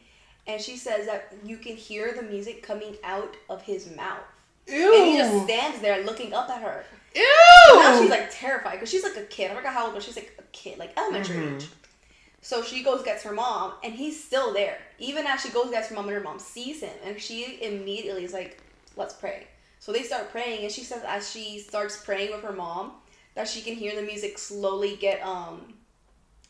And she says that you can hear the music coming out of his mouth. Ew. And he just stands there looking up at her. Ew. So now she's like terrified because she's like a kid. I forgot how old, but she's like a kid, like elementary age. So she goes gets her mom, and he's still there. Even as she goes gets her mom, and her mom sees him, and she immediately is like, "Let's pray." So they start praying, and she says as she starts praying with her mom, that she can hear the music slowly get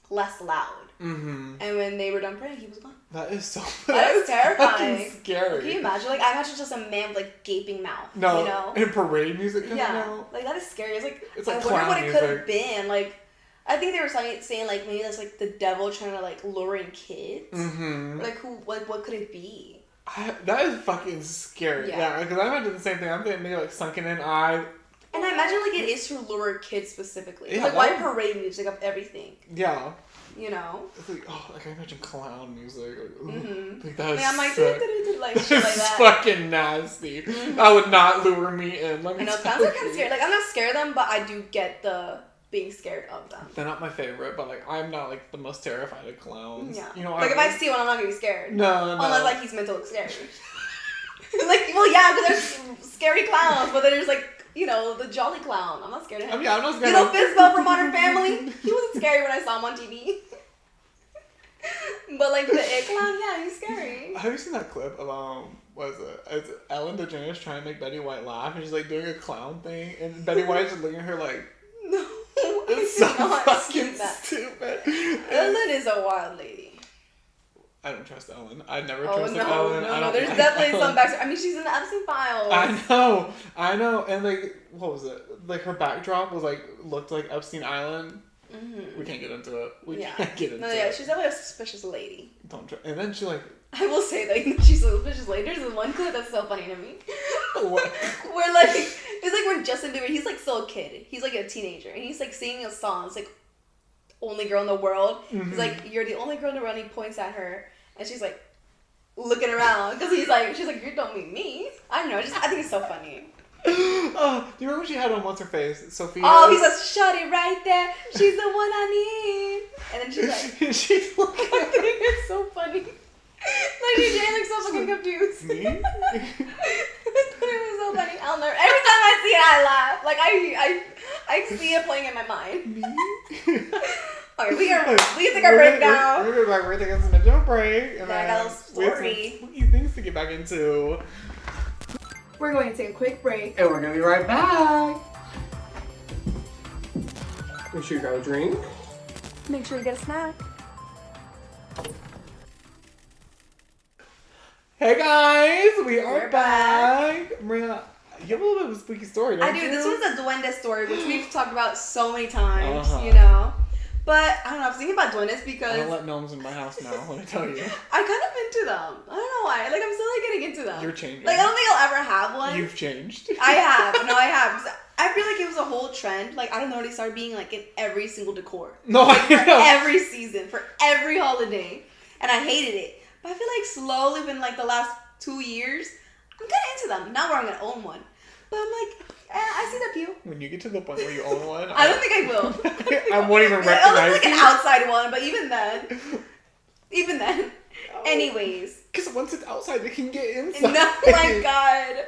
less loud. Mm-hmm. And when they were done praying, he was gone. That is so. That is terrifying. Scary. Can you imagine? Like, I imagine just a man with like gaping mouth. No, you know? and parade music coming yeah, out. like that is scary. It's like It's like I wonder what it could have music. been. Like, I think they were saying like maybe that's like the devil trying to like lure in kids. Mm-hmm. Like what could it be? That is fucking scary. Yeah, because I imagine the same thing. I'm thinking maybe like sunken in eye. And I imagine like it is to lure kids specifically. Yeah, Like why parade music of everything? Yeah. You know? It's like, oh, like I imagine clown music. Like, like that is I'm like, like that shit like is that. fucking nasty. That would not lure me in. Let me I know, tell clowns are you. kind of scary. Like, I'm not scared of them, but I do get the being scared of them. They're not my favorite, but like I'm not like the most terrified of clowns. Yeah. You know, like if I see one, I'm not gonna be scared. No. Unless like he's meant to look scary. Like, well, yeah, because there's scary clowns, but then there's like, you know, the jolly clown. I'm not scared of him. Yeah, I'm not scared. You know, Fizzbell from Modern Family. He wasn't scary when I saw him on TV. But like the It Clown, yeah, he's scary. Have you seen that clip of what is it? It's Ellen DeGeneres trying to make Betty White laugh, and she's like doing a clown thing, and Betty White's just looking at her like, no, it's so fucking stupid. Ellen is a wild lady. I don't trust Ellen. I never trusted Ellen. No, there's definitely some backstory. I mean, she's in the Epstein files. I know, and like, what was it? Like her backdrop was like looked like Epstein Island. Mm-hmm. We can't get into it. We can't get into it. Yeah, she's definitely a suspicious lady. Don't try. And then she like. I will say that she's a suspicious lady. There's this one clip that's so funny to me. What? Where like it's like when Justin Bieber, he's like still a kid. He's like a teenager, and he's like singing a song. It's like only girl in the world. Mm-hmm. He's like, you're the only girl in the world. And he points at her, and she's like looking around because she's like, you don't mean me. I don't know. I think it's so funny. Oh, do you remember when she had on what's her face? Sophia. Oh, he says, "Shorty right there. She's the one I need." And then she's like, she's like, I think it's so funny. Like Jane looks so fucking confused. Me? It was so funny. I'll never. Every time I see it, I laugh. Like I see it playing in my mind. Me? Okay, we can take our break now. We're back. We're taking some mental break. And I got a little story. We have some spooky things to get back into. We're going to take a quick break. And we're gonna be right back. Make sure you grab a drink. Make sure you get a snack. Hey guys, we are We're back. Maria, you have a little bit of a spooky story, don't I do. you? This one's a duende story, which we've talked about so many times, Uh-huh. you know. But I don't know. I was thinking about duendes I because don't let gnomes in my house now. Let me tell you, I kind of into them. I don't know why. Like I'm still like getting into them. you're changing. Like I don't think I'll ever have one. You've changed. I have. No, I have. 'Cause I feel like it was a whole trend. Like I don't know. They started being like in every single decor. No, I For know. every season, for every holiday, and I hated it. But I feel like slowly, within like the last 2 years, I'm kind of into them. Not where I'm gonna own one, but I'm like, I see the appeal. When you get to the point where you own one, I don't think I will. I won't even It recognize looks like an you. outside one, but even then. Anyways. Because once it's outside, it can get inside. No, my God.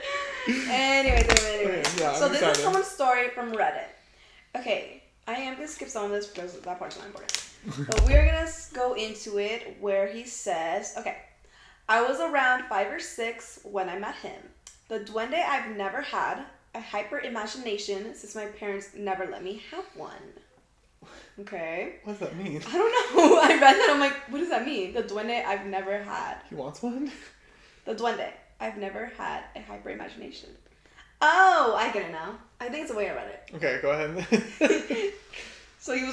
Anyways. Okay, yeah, So I'm this excited. is someone's story from Reddit. Okay, I am gonna skip some of this because that part's not important. But we're gonna go into it where he says, okay, I was around 5 or 6 when I met him. The duende I've never had, a hyper imagination since my parents never let me have one. Okay. What does that mean? I don't know. I read that. I'm like, what does that mean? The duende I've never had. He wants one? The duende I've never had a hyper imagination. Oh, I get it now. I think it's the way I read it. Okay, go ahead. So I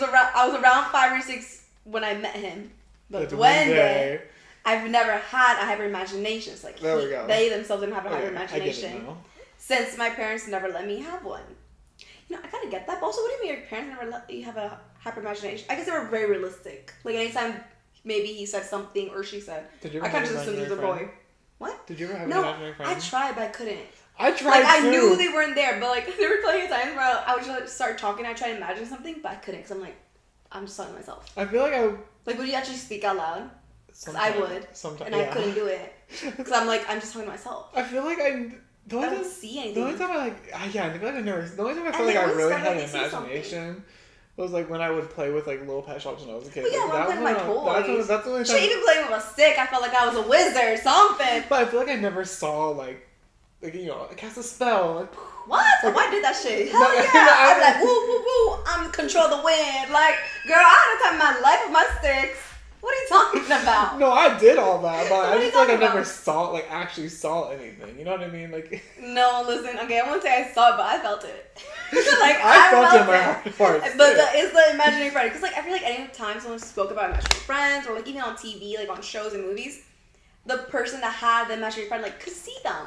was around 5 or 6 when I met him. The The duende. I've never had a hyper imagination. It's like There we go. they themselves didn't have a hyper Okay, I get it imagination. now. Since my parents never let me have one. You know, I kind of get that. But also, what do you mean your parents never let you have a hyper imagination? I guess they were very realistic. Like, anytime maybe he said something or she said, Did you ever I kind of have just an assumed he was a imaginary boy. friend? What? Did you ever have an No, imaginary friend? I tried, but I couldn't. I tried Like, I too. knew they weren't there, but, like, there were plenty of times where I would just start talking, I'd try to imagine something, but I couldn't, because I'm like, I'm just talking to myself. I feel like I... Like, would you actually speak out loud? Because I Sometimes- would. Sometimes, And I couldn't do it. Because I'm like, I'm just talking to myself. I feel like I... The I only don't time, see the anything. only time I I feel like I never. The only time I And felt like they I always really start, had like, an they see something. imagination was like when I would play with like little pet shops when I was a kid. But yeah, Like, when I'm playing with my toys. That's the only time. Shit, even playing with a stick, I felt like I was a wizard or something. But I feel like I never saw like you know, I cast a spell. Like, What? Like- Why did that shit? Hell No, yeah! no, I- I'm like, woo, woo, woo, I'm control the wind. Like, girl, I had a time in my life with my sticks. What are you talking about? no, I did all that, but What I are you just feel like I talking never about? saw like actually saw anything. You know what I mean? Like No, listen, okay, I won't say I saw it, but I felt it. Like, I felt it in my heart of hearts. But too. it's the imaginary friend. Because, like, I feel like any time someone spoke about imaginary friends, or, like, even on TV, like, on shows and movies, the person that had the imaginary friend, like, could see them.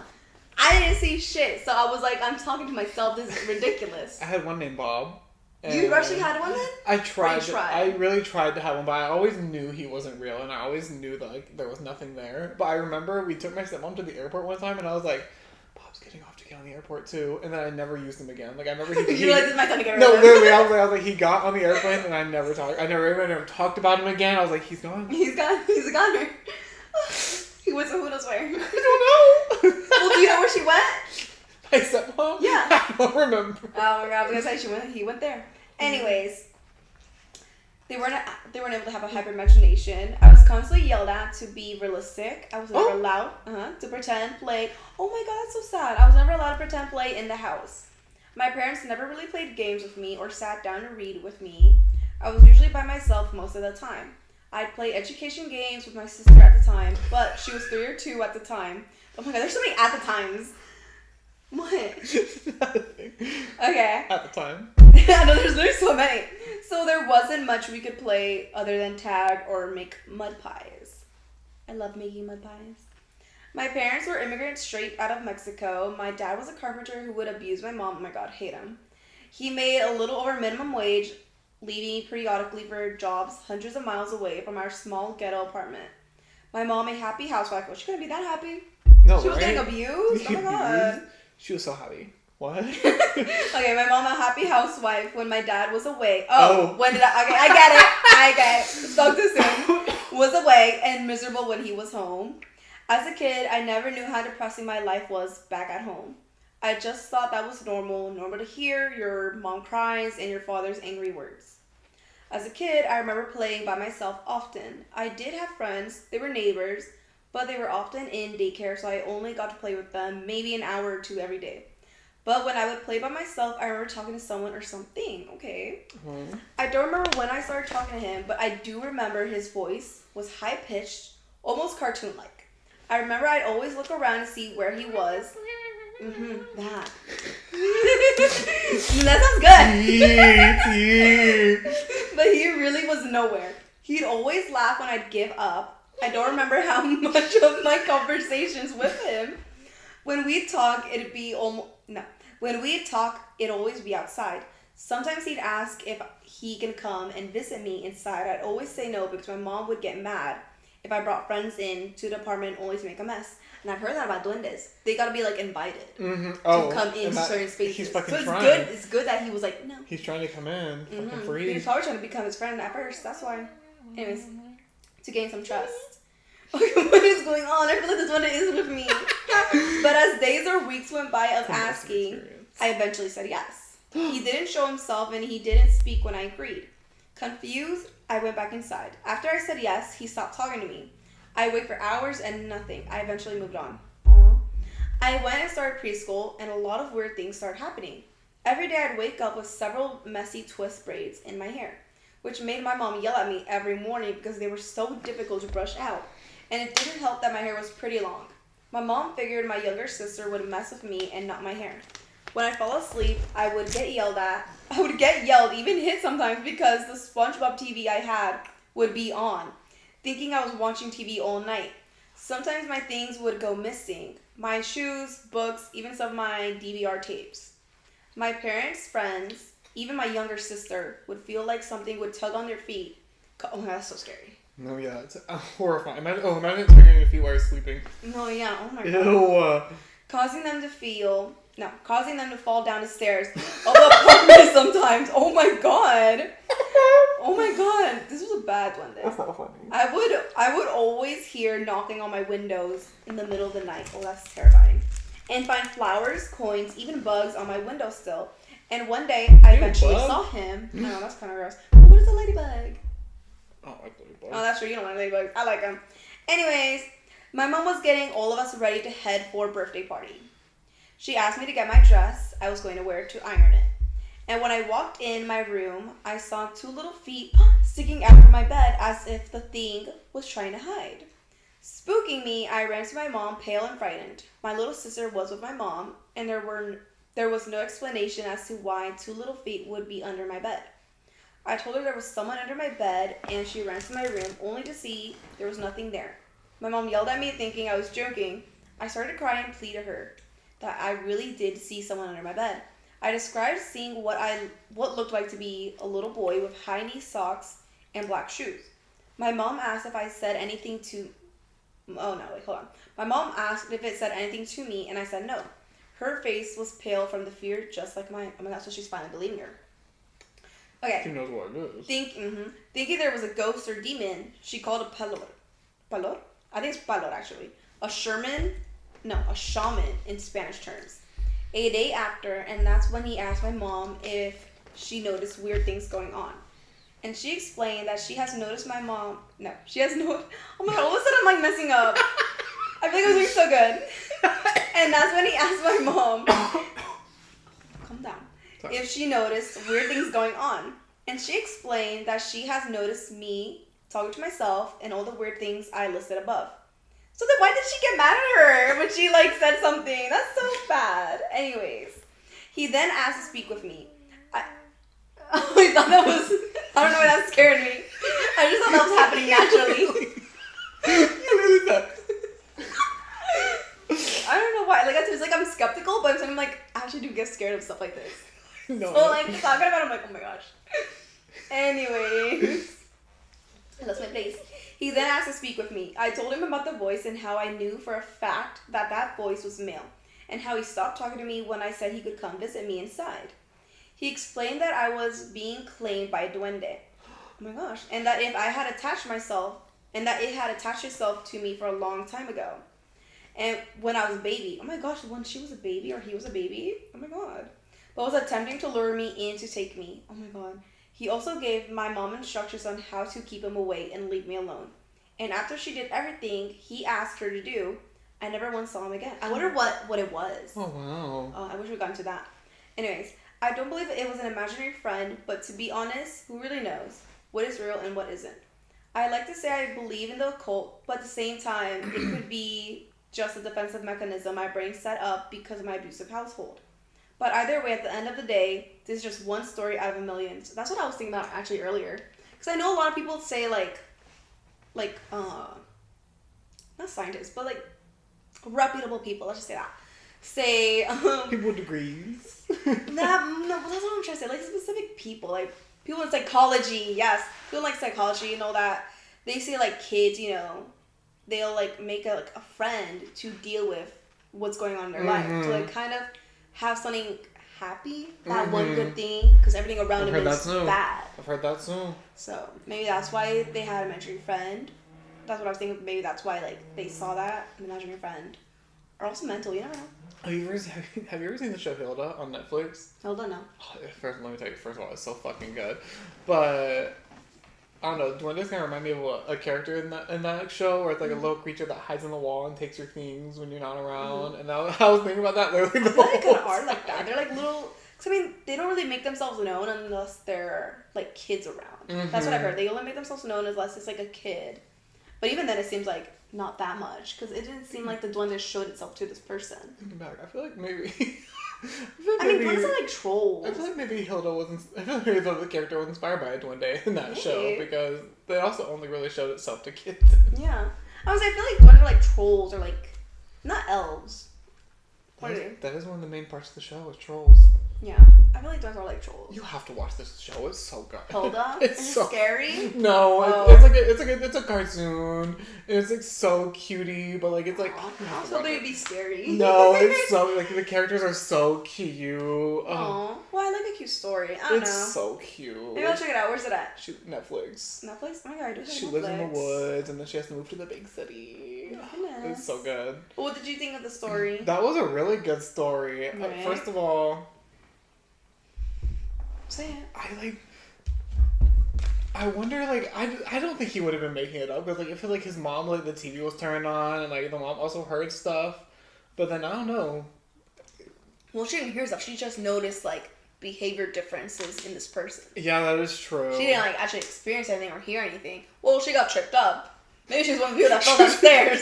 I didn't see shit. So I was like, I'm talking to myself. This is ridiculous. I had one named Bob. You actually had one then? I tried. tried? I really tried to have one, but I always knew he wasn't real, and I always knew that like there was nothing there. But I remember we took my stepmom to the airport one time, and I was like, "Bob's getting off to get on the airport too," and then I never used him again. Like I remember he. You were like, this is my time to get rid No, of him. literally, I was like, he got on the airplane, and I never talked. I never talked about him again. I was like, he's gone. He's gone. He's a goner. He went to who knows where. I don't know. Well, do you know where she went? My stepmom. Yeah. I don't remember. Oh my god, I was gonna say he went there. Anyways, they weren't able to have a hyper imagination. I was constantly yelled at to be realistic. I was never allowed to pretend play. Oh my god, that's so sad. I was never allowed to pretend play in the house. My parents never really played games with me or sat down to read with me. I was usually by myself most of the time. I'd play education games with my sister at the time, but she was 3 or 2 at the time. Oh my god, there's so many at the times. What? Okay. At the time. I know there's so many. So there wasn't much we could play other than tag or make mud pies. I love making mud pies. My parents were immigrants straight out of Mexico. My dad was a carpenter who would abuse my mom. Oh my god, hate him. He made a little over minimum wage, leaving periodically for jobs hundreds of miles away from our small ghetto apartment. My mom, a happy housewife. Was she gonna be that happy? No, She was right? getting abused? Oh my god. She was so happy. What? Okay, my mom a happy housewife when my dad was away. Oh, Oh. when did I? Okay, I get it. Spoke too soon. Was away and miserable when he was home. As a kid, I never knew how depressing my life was back at home. I just thought that was normal to hear your mom cries and your father's angry words. As a kid, I remember playing by myself often. I did have friends, they were neighbors, but they were often in daycare, so I only got to play with them maybe an hour or 2 every day. But when I would play by myself, I remember talking to someone or something. Okay. Mm-hmm. I don't remember when I started talking to him, but I do remember his voice was high-pitched, almost cartoon-like. I remember I'd always look around to see where he was. That. That sounds good. But he really was nowhere. He'd always laugh when I'd give up. I don't remember how much of my conversations with him. When we'd talk, it'd always be outside. Sometimes he'd ask if he can come and visit me inside. I'd always say no because my mom would get mad if I brought friends in to the apartment only to make a mess. And I've heard that about duendes. They gotta be like invited to come into certain spaces. He's fucking so trying. It's good that he was like, no. He's trying to come in. Fucking free. He was probably trying to become his friend at first. That's why. Anyways, to gain some trust. What is going on? I feel like this one is with me. But as days or weeks went by of asking, I eventually said yes. He didn't show himself and he didn't speak when I agreed. Confused, I went back inside. After I said yes, he stopped talking to me. I waited for hours and nothing. I eventually moved on. Aww. I went and started preschool and a lot of weird things started happening. Every day I'd wake up with several messy twist braids in my hair, which made my mom yell at me every morning because they were so difficult to brush out. And it didn't help that my hair was pretty long. My mom figured my younger sister would mess with me and not my hair. When I fall asleep, I would get yelled at. I would get yelled, even hit sometimes, because the SpongeBob TV I had would be on, thinking I was watching TV all night. Sometimes my things would go missing. My shoes, books, even some of my DVR tapes. My parents, friends, even my younger sister would feel like something would tug on their feet. Oh, that's so scary. No, yeah, it's horrifying. Imagine tugging on your feet while you're sleeping. No, yeah, oh my god. Ew. Causing them to fall down the stairs of the apartment sometimes. Oh my god. Oh my god. This was a bad one then. That's not funny. I would always hear knocking on my windows in the middle of the night. Oh, that's terrifying. And find flowers, coins, even bugs on my windowsill. And one day, I eventually saw him. I know, that's kind of gross. But what is a ladybug? I don't like ladybugs. Oh, that's true. You don't like ladybugs. I like them. Anyways, my mom was getting all of us ready to head for a birthday party. She asked me to get my dress I was going to wear to iron it. And when I walked in my room, I saw 2 little feet sticking out from my bed as if the thing was trying to hide. Spooking me, I ran to my mom, pale and frightened. My little sister was with my mom, and there was no explanation as to why 2 little feet would be under my bed. I told her there was someone under my bed, and she ran to my room only to see there was nothing there. My mom yelled at me thinking I was joking. I started crying and pleaded to her that I really did see someone under my bed. I described seeing what looked like to be a little boy with high knee socks and black shoes. My mom asked if I said anything to... Oh no, wait, hold on. My mom asked if it said anything to me, and I said no. Her face was pale from the fear, just like mine. Oh my gosh, so she's finally believing her. Okay. She knows what it is. Thinking there was a ghost or demon, she called a palor. Palor? I think it's palor, actually. A shaman in Spanish terms. A day after, and that's when he asked my mom if she noticed weird things going on. And she explained that she has noticed my mom... No, she has no... Oh my god, all of a sudden I'm like messing up. I feel like I was doing so good. And that's when he asked my mom... Calm down. Sorry. If she noticed weird things going on. And she explained that she has noticed me talking to myself and all the weird things I listed above. So then why did she get mad at her when she said something? That's so bad. Anyways, he then asked to speak with me. I thought that was... I don't know why that scared me. I just thought that was happening naturally. You really thought... I don't know why. It's like I'm skeptical, but I'm like, I actually do get scared of stuff like this. No. So talking about it, I'm like, oh my gosh. Anyways, I lost my place. He then asked to speak with me. I told him about the voice and how I knew for a fact that voice was male, and how he stopped talking to me when I said he could come visit me inside. He explained that I was being claimed by a duende. Oh my gosh. And that if I had attached myself, and that it had attached itself to me for a long time ago. And when I was a baby. Oh my gosh, when she was a baby or he was a baby. Oh my god. But was attempting to lure me in to take me. Oh my god. He also gave my mom instructions on how to keep him away and leave me alone. And after she did everything he asked her to do, I never once saw him again. I wonder what it was. Oh, wow. I wish we got into that. Anyways, I don't believe it was an imaginary friend, but to be honest, who really knows what is real and what isn't? I like to say I believe in the occult, but at the same time, it could be just a defensive mechanism my brain set up because of my abusive household. But either way, at the end of the day, this is just one story out of a million. So that's what I was thinking about actually earlier. Because I know a lot of people say not scientists, but like reputable people, let's just say that. Say, people with degrees. no, but that's what I'm trying to say. Like specific people, like people in psychology, yes. People in like psychology, you know, that they say like kids, you know, they'll like make a friend to deal with what's going on in their life. To like kind of have something happy, that one good thing, because everything around them is bad. I've heard that too. So maybe that's why they had an imaginary friend. That's what I was thinking. Maybe that's why like they saw that an imaginary friend, or also mental. You never know. Have you ever seen the show Hilda on Netflix? Hilda, no. First, let me tell you. First of all, it's so fucking good. But I don't know. Duendes kind of remind me of a character in that show, where it's like a little creature that hides in the wall and takes your things when you're not around. And I was thinking about that literally. They kind of are like that. They're like little. Cause I mean, they don't really make themselves known unless they're like kids around. That's what I've heard. They only make themselves known unless it's like a kid. But even then, it seems like not that much, because it didn't seem like the Duendes showed itself to this person. Thinking back, I feel like maybe. I mean, Duendes are like trolls. I feel like maybe Hilda was. I feel like maybe the character was inspired by a Duende in that show, because they also only really showed itself to kids. Yeah, I feel like Duendes are like trolls, or like not elves. What are they? That is one of the main parts of the show, is trolls. Yeah, I feel like Duendes are like trolls. You have to watch this show. It's so good. Hilda? It's Is so it scary? No, Oh. it's a cartoon. It's like so cutie, but like it's like. I was hoping it'd be scary. No, it's so like the characters are so cute. Oh, well, I like a cute story. I don't know. It's so cute. Maybe I'll check it out. Where's it at? Netflix. Netflix? Oh my god, I do have She Netflix. lives in the woods, and then she has to move to the big city. Goodness. It's so good. What did you think of the story? That was a really good story. Right. First of all, Say it. I wonder, like, I don't think he would have been making it up, because, like, I feel like his mom, like, the TV was turned on, and, like, the mom also heard stuff, but then, I don't know. Well, she didn't hear stuff. She just noticed, like, behavior differences in this person. Yeah, that is true. She didn't, like, actually experience anything or hear anything. Well, she got tripped up. Maybe she's one of the people that fell downstairs.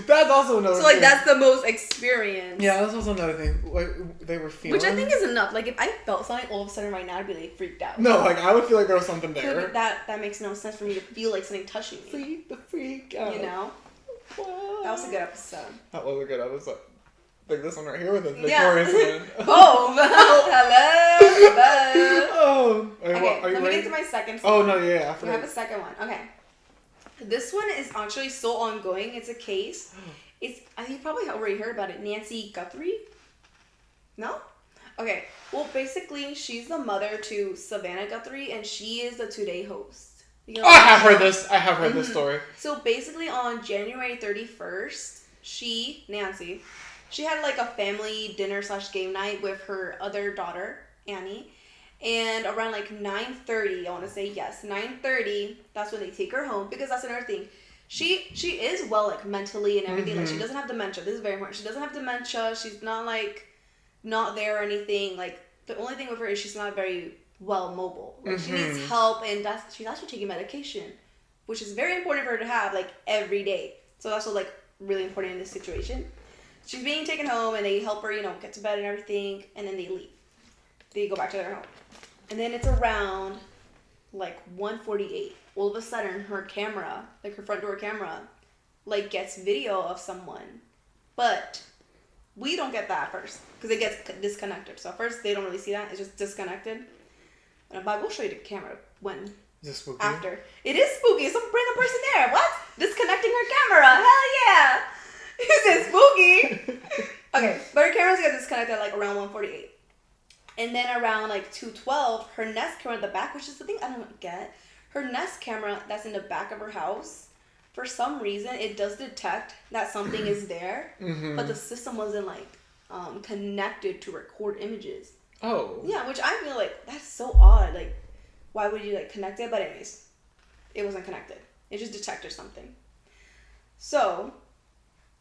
That's also another So, like, thing. that's the most experience. Yeah, that's also another thing. Like, they were feeling... Which I think is enough. Like, if I felt something all of a sudden right now, I'd be, like, freaked out. No, like, I would feel like there was something there. That makes no sense for me to feel like something touching me. Freak out. You know? What? That was a good episode. That was a good episode. Like this one right here with the Yeah. Victorious one. Oh, hello. Oh. Are Okay, you let me ready? get to my second Oh, one. no, yeah, I We forgot. have a second one. Okay. This one is actually still ongoing. It's a case. You probably already heard about it. Nancy Guthrie? No? Okay. Well, basically, she's the mother to Savannah Guthrie, and she is the Today host. You know, Oh, I have heard this. I have heard this story. So basically, on January 31st, Nancy, she had like a family dinner / game night with her other daughter, Annie. And around like 9:30, I want to say yes, 9:30, that's when they take her home, because that's another thing. She is well, like, mentally and everything. Like, she doesn't have dementia. This is very important. She doesn't have dementia. She's not, like, not there or anything. Like, the only thing with her is she's not very well mobile. Like, she needs help, and she's actually taking medication, which is very important for her to have, like, every day. So that's what, like, really important in this situation. She's being taken home, and they help her, you know, get to bed and everything, and then they leave. They go back to their home. And then it's around, like, 1:48. All of a sudden, her camera, like her front door camera, like, gets video of someone. But we don't get that at first, because it gets disconnected. So at first, they don't really see that. It's just disconnected. But I will show you the camera when... Is this spooky? After. It is spooky. There's some random person there. What? Disconnecting her camera. Hell yeah. Is it spooky? Okay, but her cameras get disconnected at, like, around 1:48. And then around, like, 2:12, her Nest camera at the back, which is the thing I don't get. Her Nest camera that's in the back of her house, for some reason, it does detect that something is there, but the system wasn't, like, connected to record images. Oh. Yeah, which I feel like, that's so odd. Like, why would you, like, connect it? But anyways, it wasn't connected. It just detected something. So,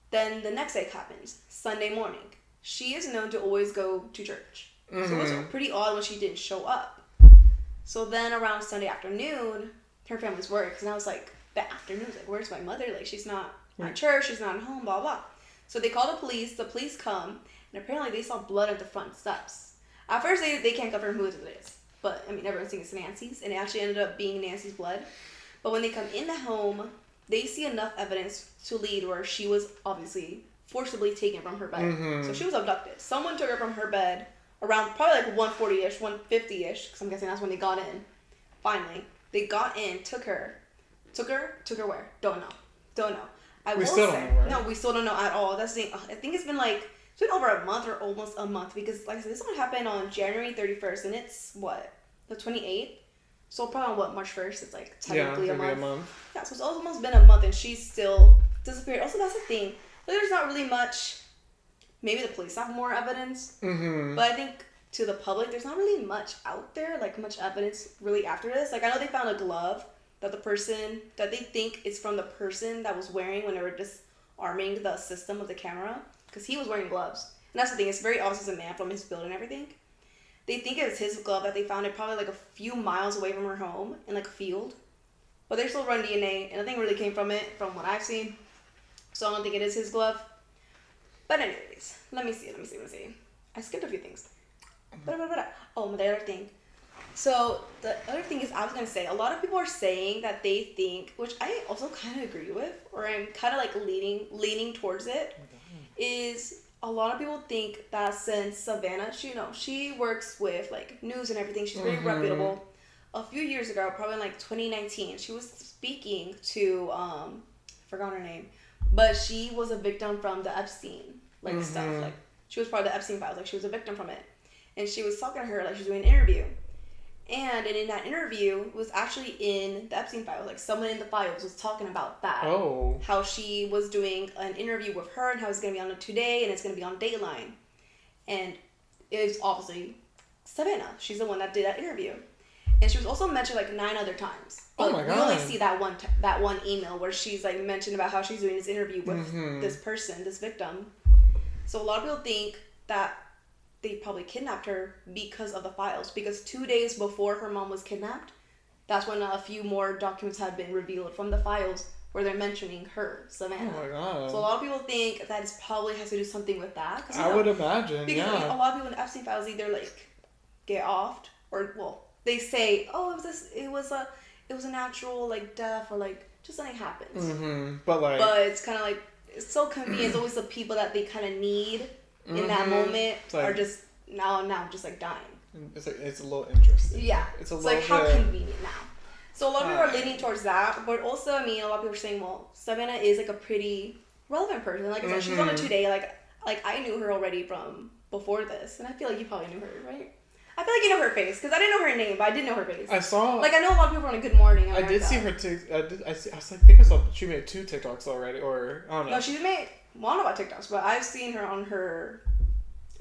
then the next day happens, Sunday morning. She is known to always go to church. So it was pretty odd when she didn't show up. So then around Sunday afternoon, her family's work. Because I was like, the afternoon, like, where's my mother? Like, she's not at church, she's not at home, blah, blah. So they call the police come, and apparently they saw blood at the front steps. At first, they can't confirm who it is. But, I mean, everyone thinks it's Nancy's, and it actually ended up being Nancy's blood. But when they come in the home, they see enough evidence to lead where she was obviously forcibly taken from her bed. Mm-hmm. So she was abducted. Someone took her from her bed around probably like 1:40-ish, 1:50-ish, because I'm guessing that's when they got in. Finally, they got in, took her where? Don't know. We still don't know where. No, we still don't know at all. That's the thing. I think it's been over a month or almost a month, because like I said, this one happened on January 31st, and it's what, the 28th. So probably on March 1st, it's like technically a month. Yeah, so it's almost been a month, and she's still disappeared. Also, that's the thing. Like, there's not really much. Maybe the police have more evidence, but I think to the public, there's not really much out there, like much evidence really after this. Like, I know they found a glove that they think is from the person that was wearing when they were disarming the system of the camera, because he was wearing gloves. And that's the thing, it's very obvious it's a man from his build and everything. They think it's his glove that they found it probably like a few miles away from her home in like a field. But they still run DNA, and nothing really came from it from what I've seen. So I don't think it is his glove. But anyways, let me see. I skipped a few things. Oh, the other thing. So the other thing is, I was going to say, a lot of people are saying that they think, which I also kind of agree with, or I'm kind of like leaning towards it, is a lot of people think that since Savannah, she works with like news and everything, she's very reputable. A few years ago, probably in like 2019, she was speaking to, I forgot her name, but she was a victim from the Epstein stuff. Like, she was part of the Epstein files. Like, she was a victim from it. And she was talking to her like she was doing an interview. And in that interview, it was actually in the Epstein files. Like, someone in the files was talking about that. Oh. How she was doing an interview with her, and how it's going to be on Today, and it's going to be on Dateline. And it's obviously Savannah. She's the one that did that interview. And she was also mentioned like 9 other times. But oh my God. We only see that one email where she's like mentioned about how she's doing this interview with this person, this victim. So a lot of people think that they probably kidnapped her because of the files. Because 2 days before her mom was kidnapped, that's when a few more documents had been revealed from the files where they're mentioning her, Savannah. Oh my God. So a lot of people think that it probably has to do something with that. I would imagine, because a lot of people in the Epstein files either like get offed, or they say, oh, it was a natural like death, or like just something happens. But it's kind of like, it's so convenient. It's always the people that they kind of need in that moment are just now just like dying. It's a little interesting. Yeah. It's like how convenient now. So a lot of people are leaning towards that, but also, I mean, a lot of people are saying, well, Savannah is like a pretty relevant person. Like I said, she's on it Today. Like I knew her already from before this, and I feel like you probably knew her, right? I feel like you know her face, because I didn't know her name, but I did know her face. I saw. Like, I know a lot of people on a Good Morning. I did see her. I think I saw she made 2 TikToks already, or I don't know. No, she's made. Well, I don't know about TikToks, but I've seen her on her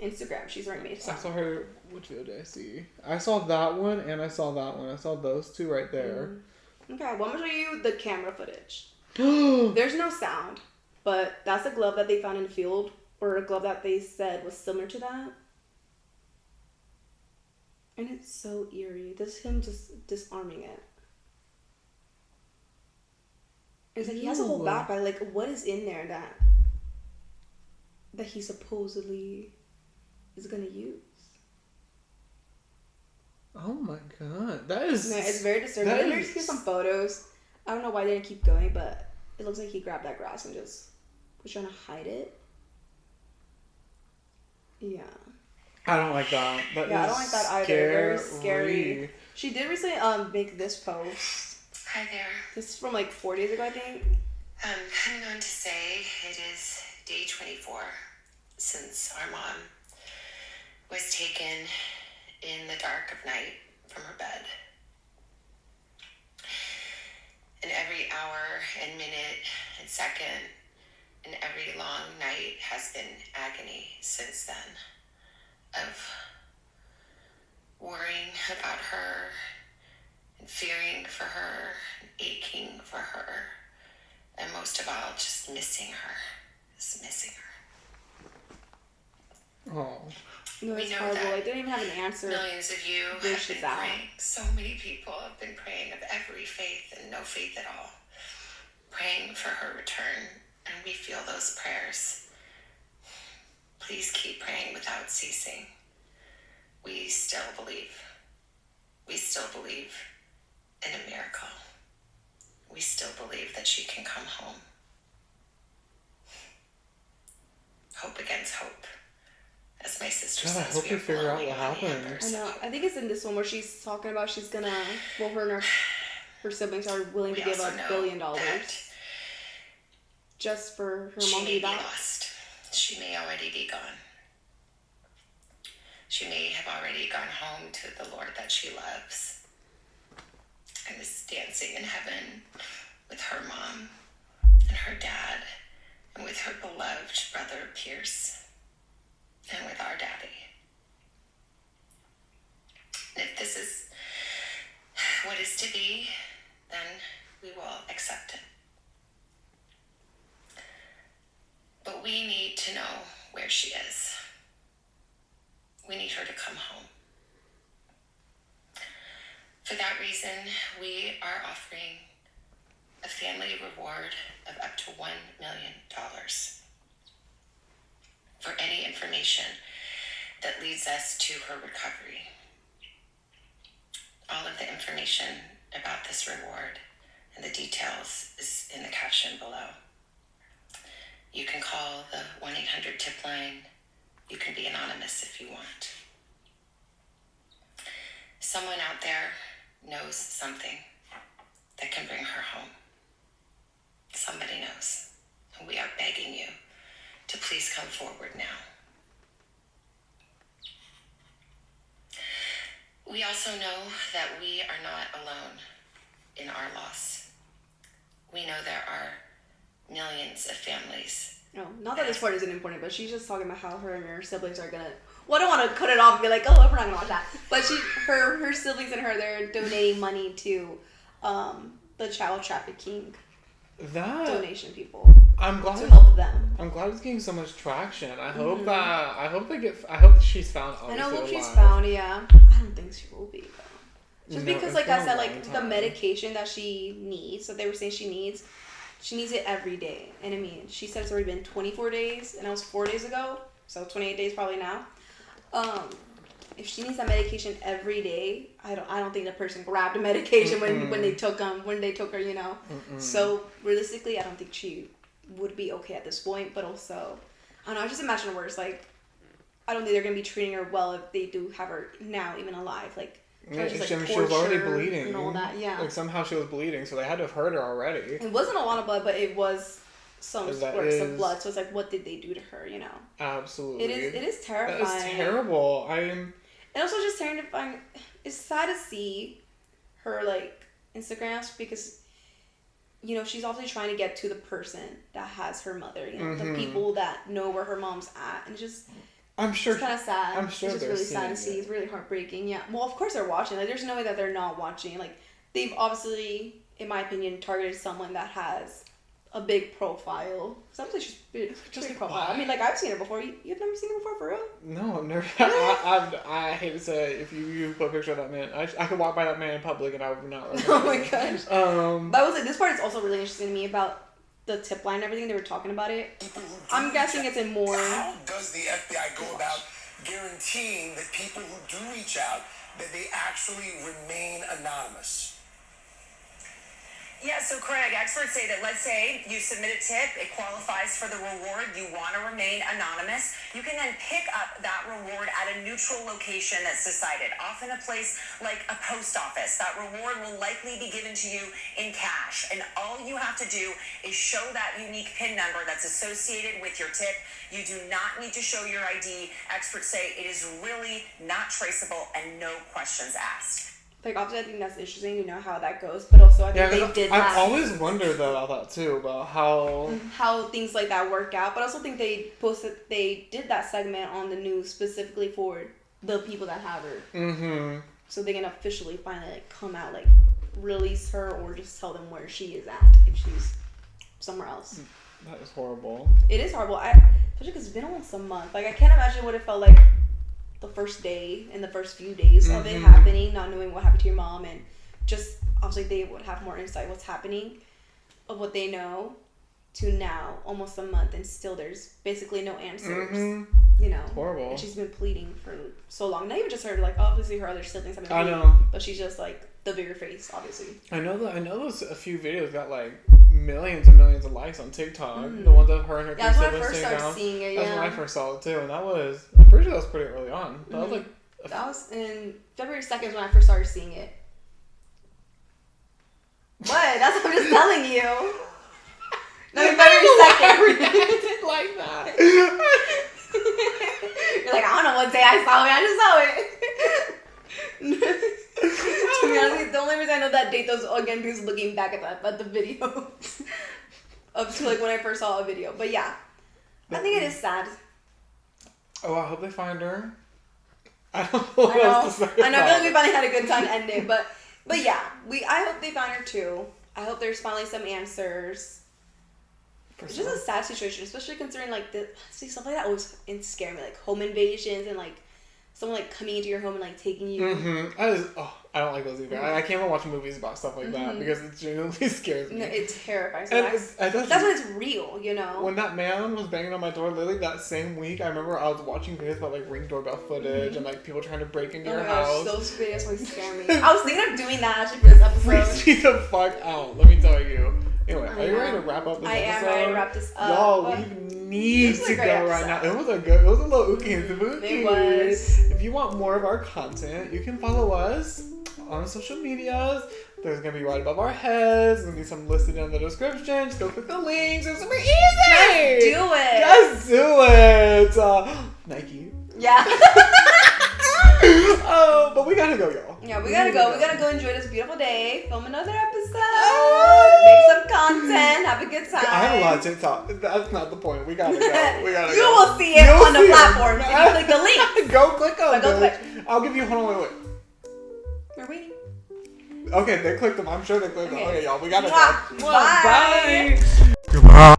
Instagram. She's already made some. I saw her. Which video did I see? I saw that one, and I saw that one. I saw those 2 right there. Okay, well, I'm gonna show you the camera footage. There's no sound, but that's a glove that they found in the field, or a glove that they said was similar to that. And it's so eerie. This is him just disarming it. It's like he has a whole backpack. Like, what is in there that he supposedly is gonna use? Oh my God, that is. No, it's very disturbing. And there's some photos. I don't know why they didn't keep going, but it looks like he grabbed that grass and just was trying to hide it. Yeah. I don't like that. I don't like that either. Very scary. She did recently make this post. Hi there. This is from like 4 days ago, I think. Coming on to say it is day 24 since our mom was taken in the dark of night from her bed. And every hour and minute and second and every long night has been agony since then, of worrying about her and fearing for her and aching for her, and most of all, just missing her. Oh. No, We it's know horrible. that Like, they didn't even have an answer. Millions of you Where have she's been at. praying. So many people have been praying of every faith and no faith at all. Praying for her return. And we feel those prayers. Please keep praying without ceasing. We still believe. We still believe in a miracle. We still believe that she can come home. Hope against hope. As my sister God, I says, hope we you are figure out blowing what on the happened. embers I know. of hope. I think it's in this one where she's talking about she's gonna, well, her and her siblings are willing to We give also $1 know billion that just for her she mom to may be be back. lost. She may already be gone. She may have already gone home to the Lord that she loves and is dancing in heaven with her mom and her dad and with her beloved brother Pierce and with our daddy. And if this is what is to be, then we will accept it. But we need to know where she is. We need her to come home. For that reason, we are offering a family reward of up to $1 million for any information that leads us to her recovery. All of the information about this reward and the details is in the caption below. You can call the 1-800-TIP line. You can be anonymous if you want. Someone out there knows something that can bring her home. Somebody knows. And we are begging you to please come forward now. We also know that we are not alone in our loss. We know there are millions of families. No, not that this part isn't important, but she's just talking about how her and her siblings are gonna. Well, I don't want to cut it off and be like, oh, we're not gonna watch that. But her siblings and her, they're donating money to the child trafficking donation people I'm glad. to help them. I'm glad it's getting so much traction. I hope that. I hope she's found. I know, Obviously hope she's alive. found. Yeah, I don't think she will be though. Just No, because, it's like been I a said, long like the time. medication that she needs, that they were saying she needs it every day. And I mean, she said it's already been 24 days, and that was 4 days ago, so 28 days probably now. If she needs that medication every day, I don't think the person grabbed the medication when they took her, you know. So realistically, I don't think she would be okay at this point. But also, I don't know. I just imagine the worst. Like, I don't think they're gonna be treating her well if they do have her now even alive. Like, Yeah, just, like, she was already torture bleeding. and all that. Yeah. Like somehow she was bleeding, so they had to have hurt her already. It wasn't a lot of blood, but it was some That squirts of is- blood. So it's like, what did they do to her? You know. Absolutely. It is terrifying. That is terrible. And also just terrifying. It's sad to see her, like, Instagrams because, you know, she's obviously trying to get to the person that has her mother, you know, the people that know where her mom's at. And it's just, I'm sure. it's kind of sad. I'm sure it's just they're really sad to seeing see. it. It's really heartbreaking. Yeah. Well, of course they're watching. Like, there's no way that they're not watching. Like, they've obviously, in my opinion, targeted someone that has a big profile. Sometimes just a profile. I mean, like, I've seen her before. You've never seen her before, for real? No, I've never. I hate to say it, if you put a picture of that man, I could walk by that man in public and I would not recognize Oh my him. gosh. That was like, this part is also really interesting to me about the tip line and everything. They were talking about it. I'm guessing it's in more. How does the FBI go about guaranteeing that people who do reach out, that they actually remain anonymous? Yeah, so Craig, experts say that let's say you submit a tip, it qualifies for the reward, you want to remain anonymous, you can then pick up that reward at a neutral location that's decided, often a place like a post office. That reward will likely be given to you in cash, and all you have to do is show that unique PIN number that's associated with your tip. You do not need to show your ID. Experts say it is really not traceable and no questions asked. Like, obviously, I think that's interesting, you know, how that goes. But also, I think they did that. I've always wondered though about that too, about how things like that work out. But I also think they did that segment on the news specifically for the people that have her. Mm-hmm. So they can officially finally, like, come out, like, release her or just tell them where she is at if she's somewhere else. That is horrible. It is horrible. Especially because it's been almost a month. Like, I can't imagine what it felt like the first day and the first few days of it happening, not knowing what happened to your mom, and just obviously they would have more insight what's happening of what they know to now, almost a month, and still there's basically no answers. You know, horrible. And she's been pleading for so long. Not even just her, like obviously her other siblings have been pleading, but she's just like the bigger face, obviously. I know those a few videos got like millions and millions of likes on TikTok. The ones of her and her three that's when I siblings first sitting started down. seeing it. That's when I first saw it too, and I'm pretty sure that was pretty early on. That was like that was in February 2nd when I first started seeing it. What? That's what I'm just telling you. No, February 2nd. Reacted like that. You're like, I don't know what day I saw it. I just saw it. To be honest, the only reason I know that date was again because looking back at the video of like when I first saw a video. But yeah, I think it is sad. Oh, I hope they find her. I don't know what else to say. I know. I feel like we finally had a good time to end it, but yeah, I hope they find her too. I hope there's finally some answers. It's just a sad situation, especially considering like stuff like that always scare me, like home invasions and like someone like coming into your home and like taking you. I don't like those either. I can't even watch movies about stuff like that because it genuinely scares me. No, it terrifies me. And that's when it's real, you know. When that man was banging on my door, literally that same week, I remember I was watching videos about like Ring doorbell footage and like people trying to break into your house. Those videos always scare me. I was thinking of doing that actually for this episode. Freaks me the fuck out. Let me tell you. Anyway, are you ready to wrap up this episode? I am ready to wrap this up. Y'all, we need to go right now. It was a little ooky and spooky. It was. If you want more of our content, you can follow us on social medias. There's gonna be right above our heads. There's gonna be some listed in the description. Just go click the links. It's super easy. Just do it. Just do it. Nike. Yeah. Oh, but we gotta go, y'all. Yeah, we gotta go. We gotta go enjoy this beautiful day. Film another episode. Make some content. Have a good time. I have a lot of TikTok. That's not the point. We gotta go. We gotta You go. will see it on the platform. If you click the link. Go click on Go it. click. I'll give you. Hold on, wait. We're waiting. Okay, they clicked them. I'm sure they clicked them. Okay, y'all. We gotta Mwah. go. Bye. Bye. Goodbye.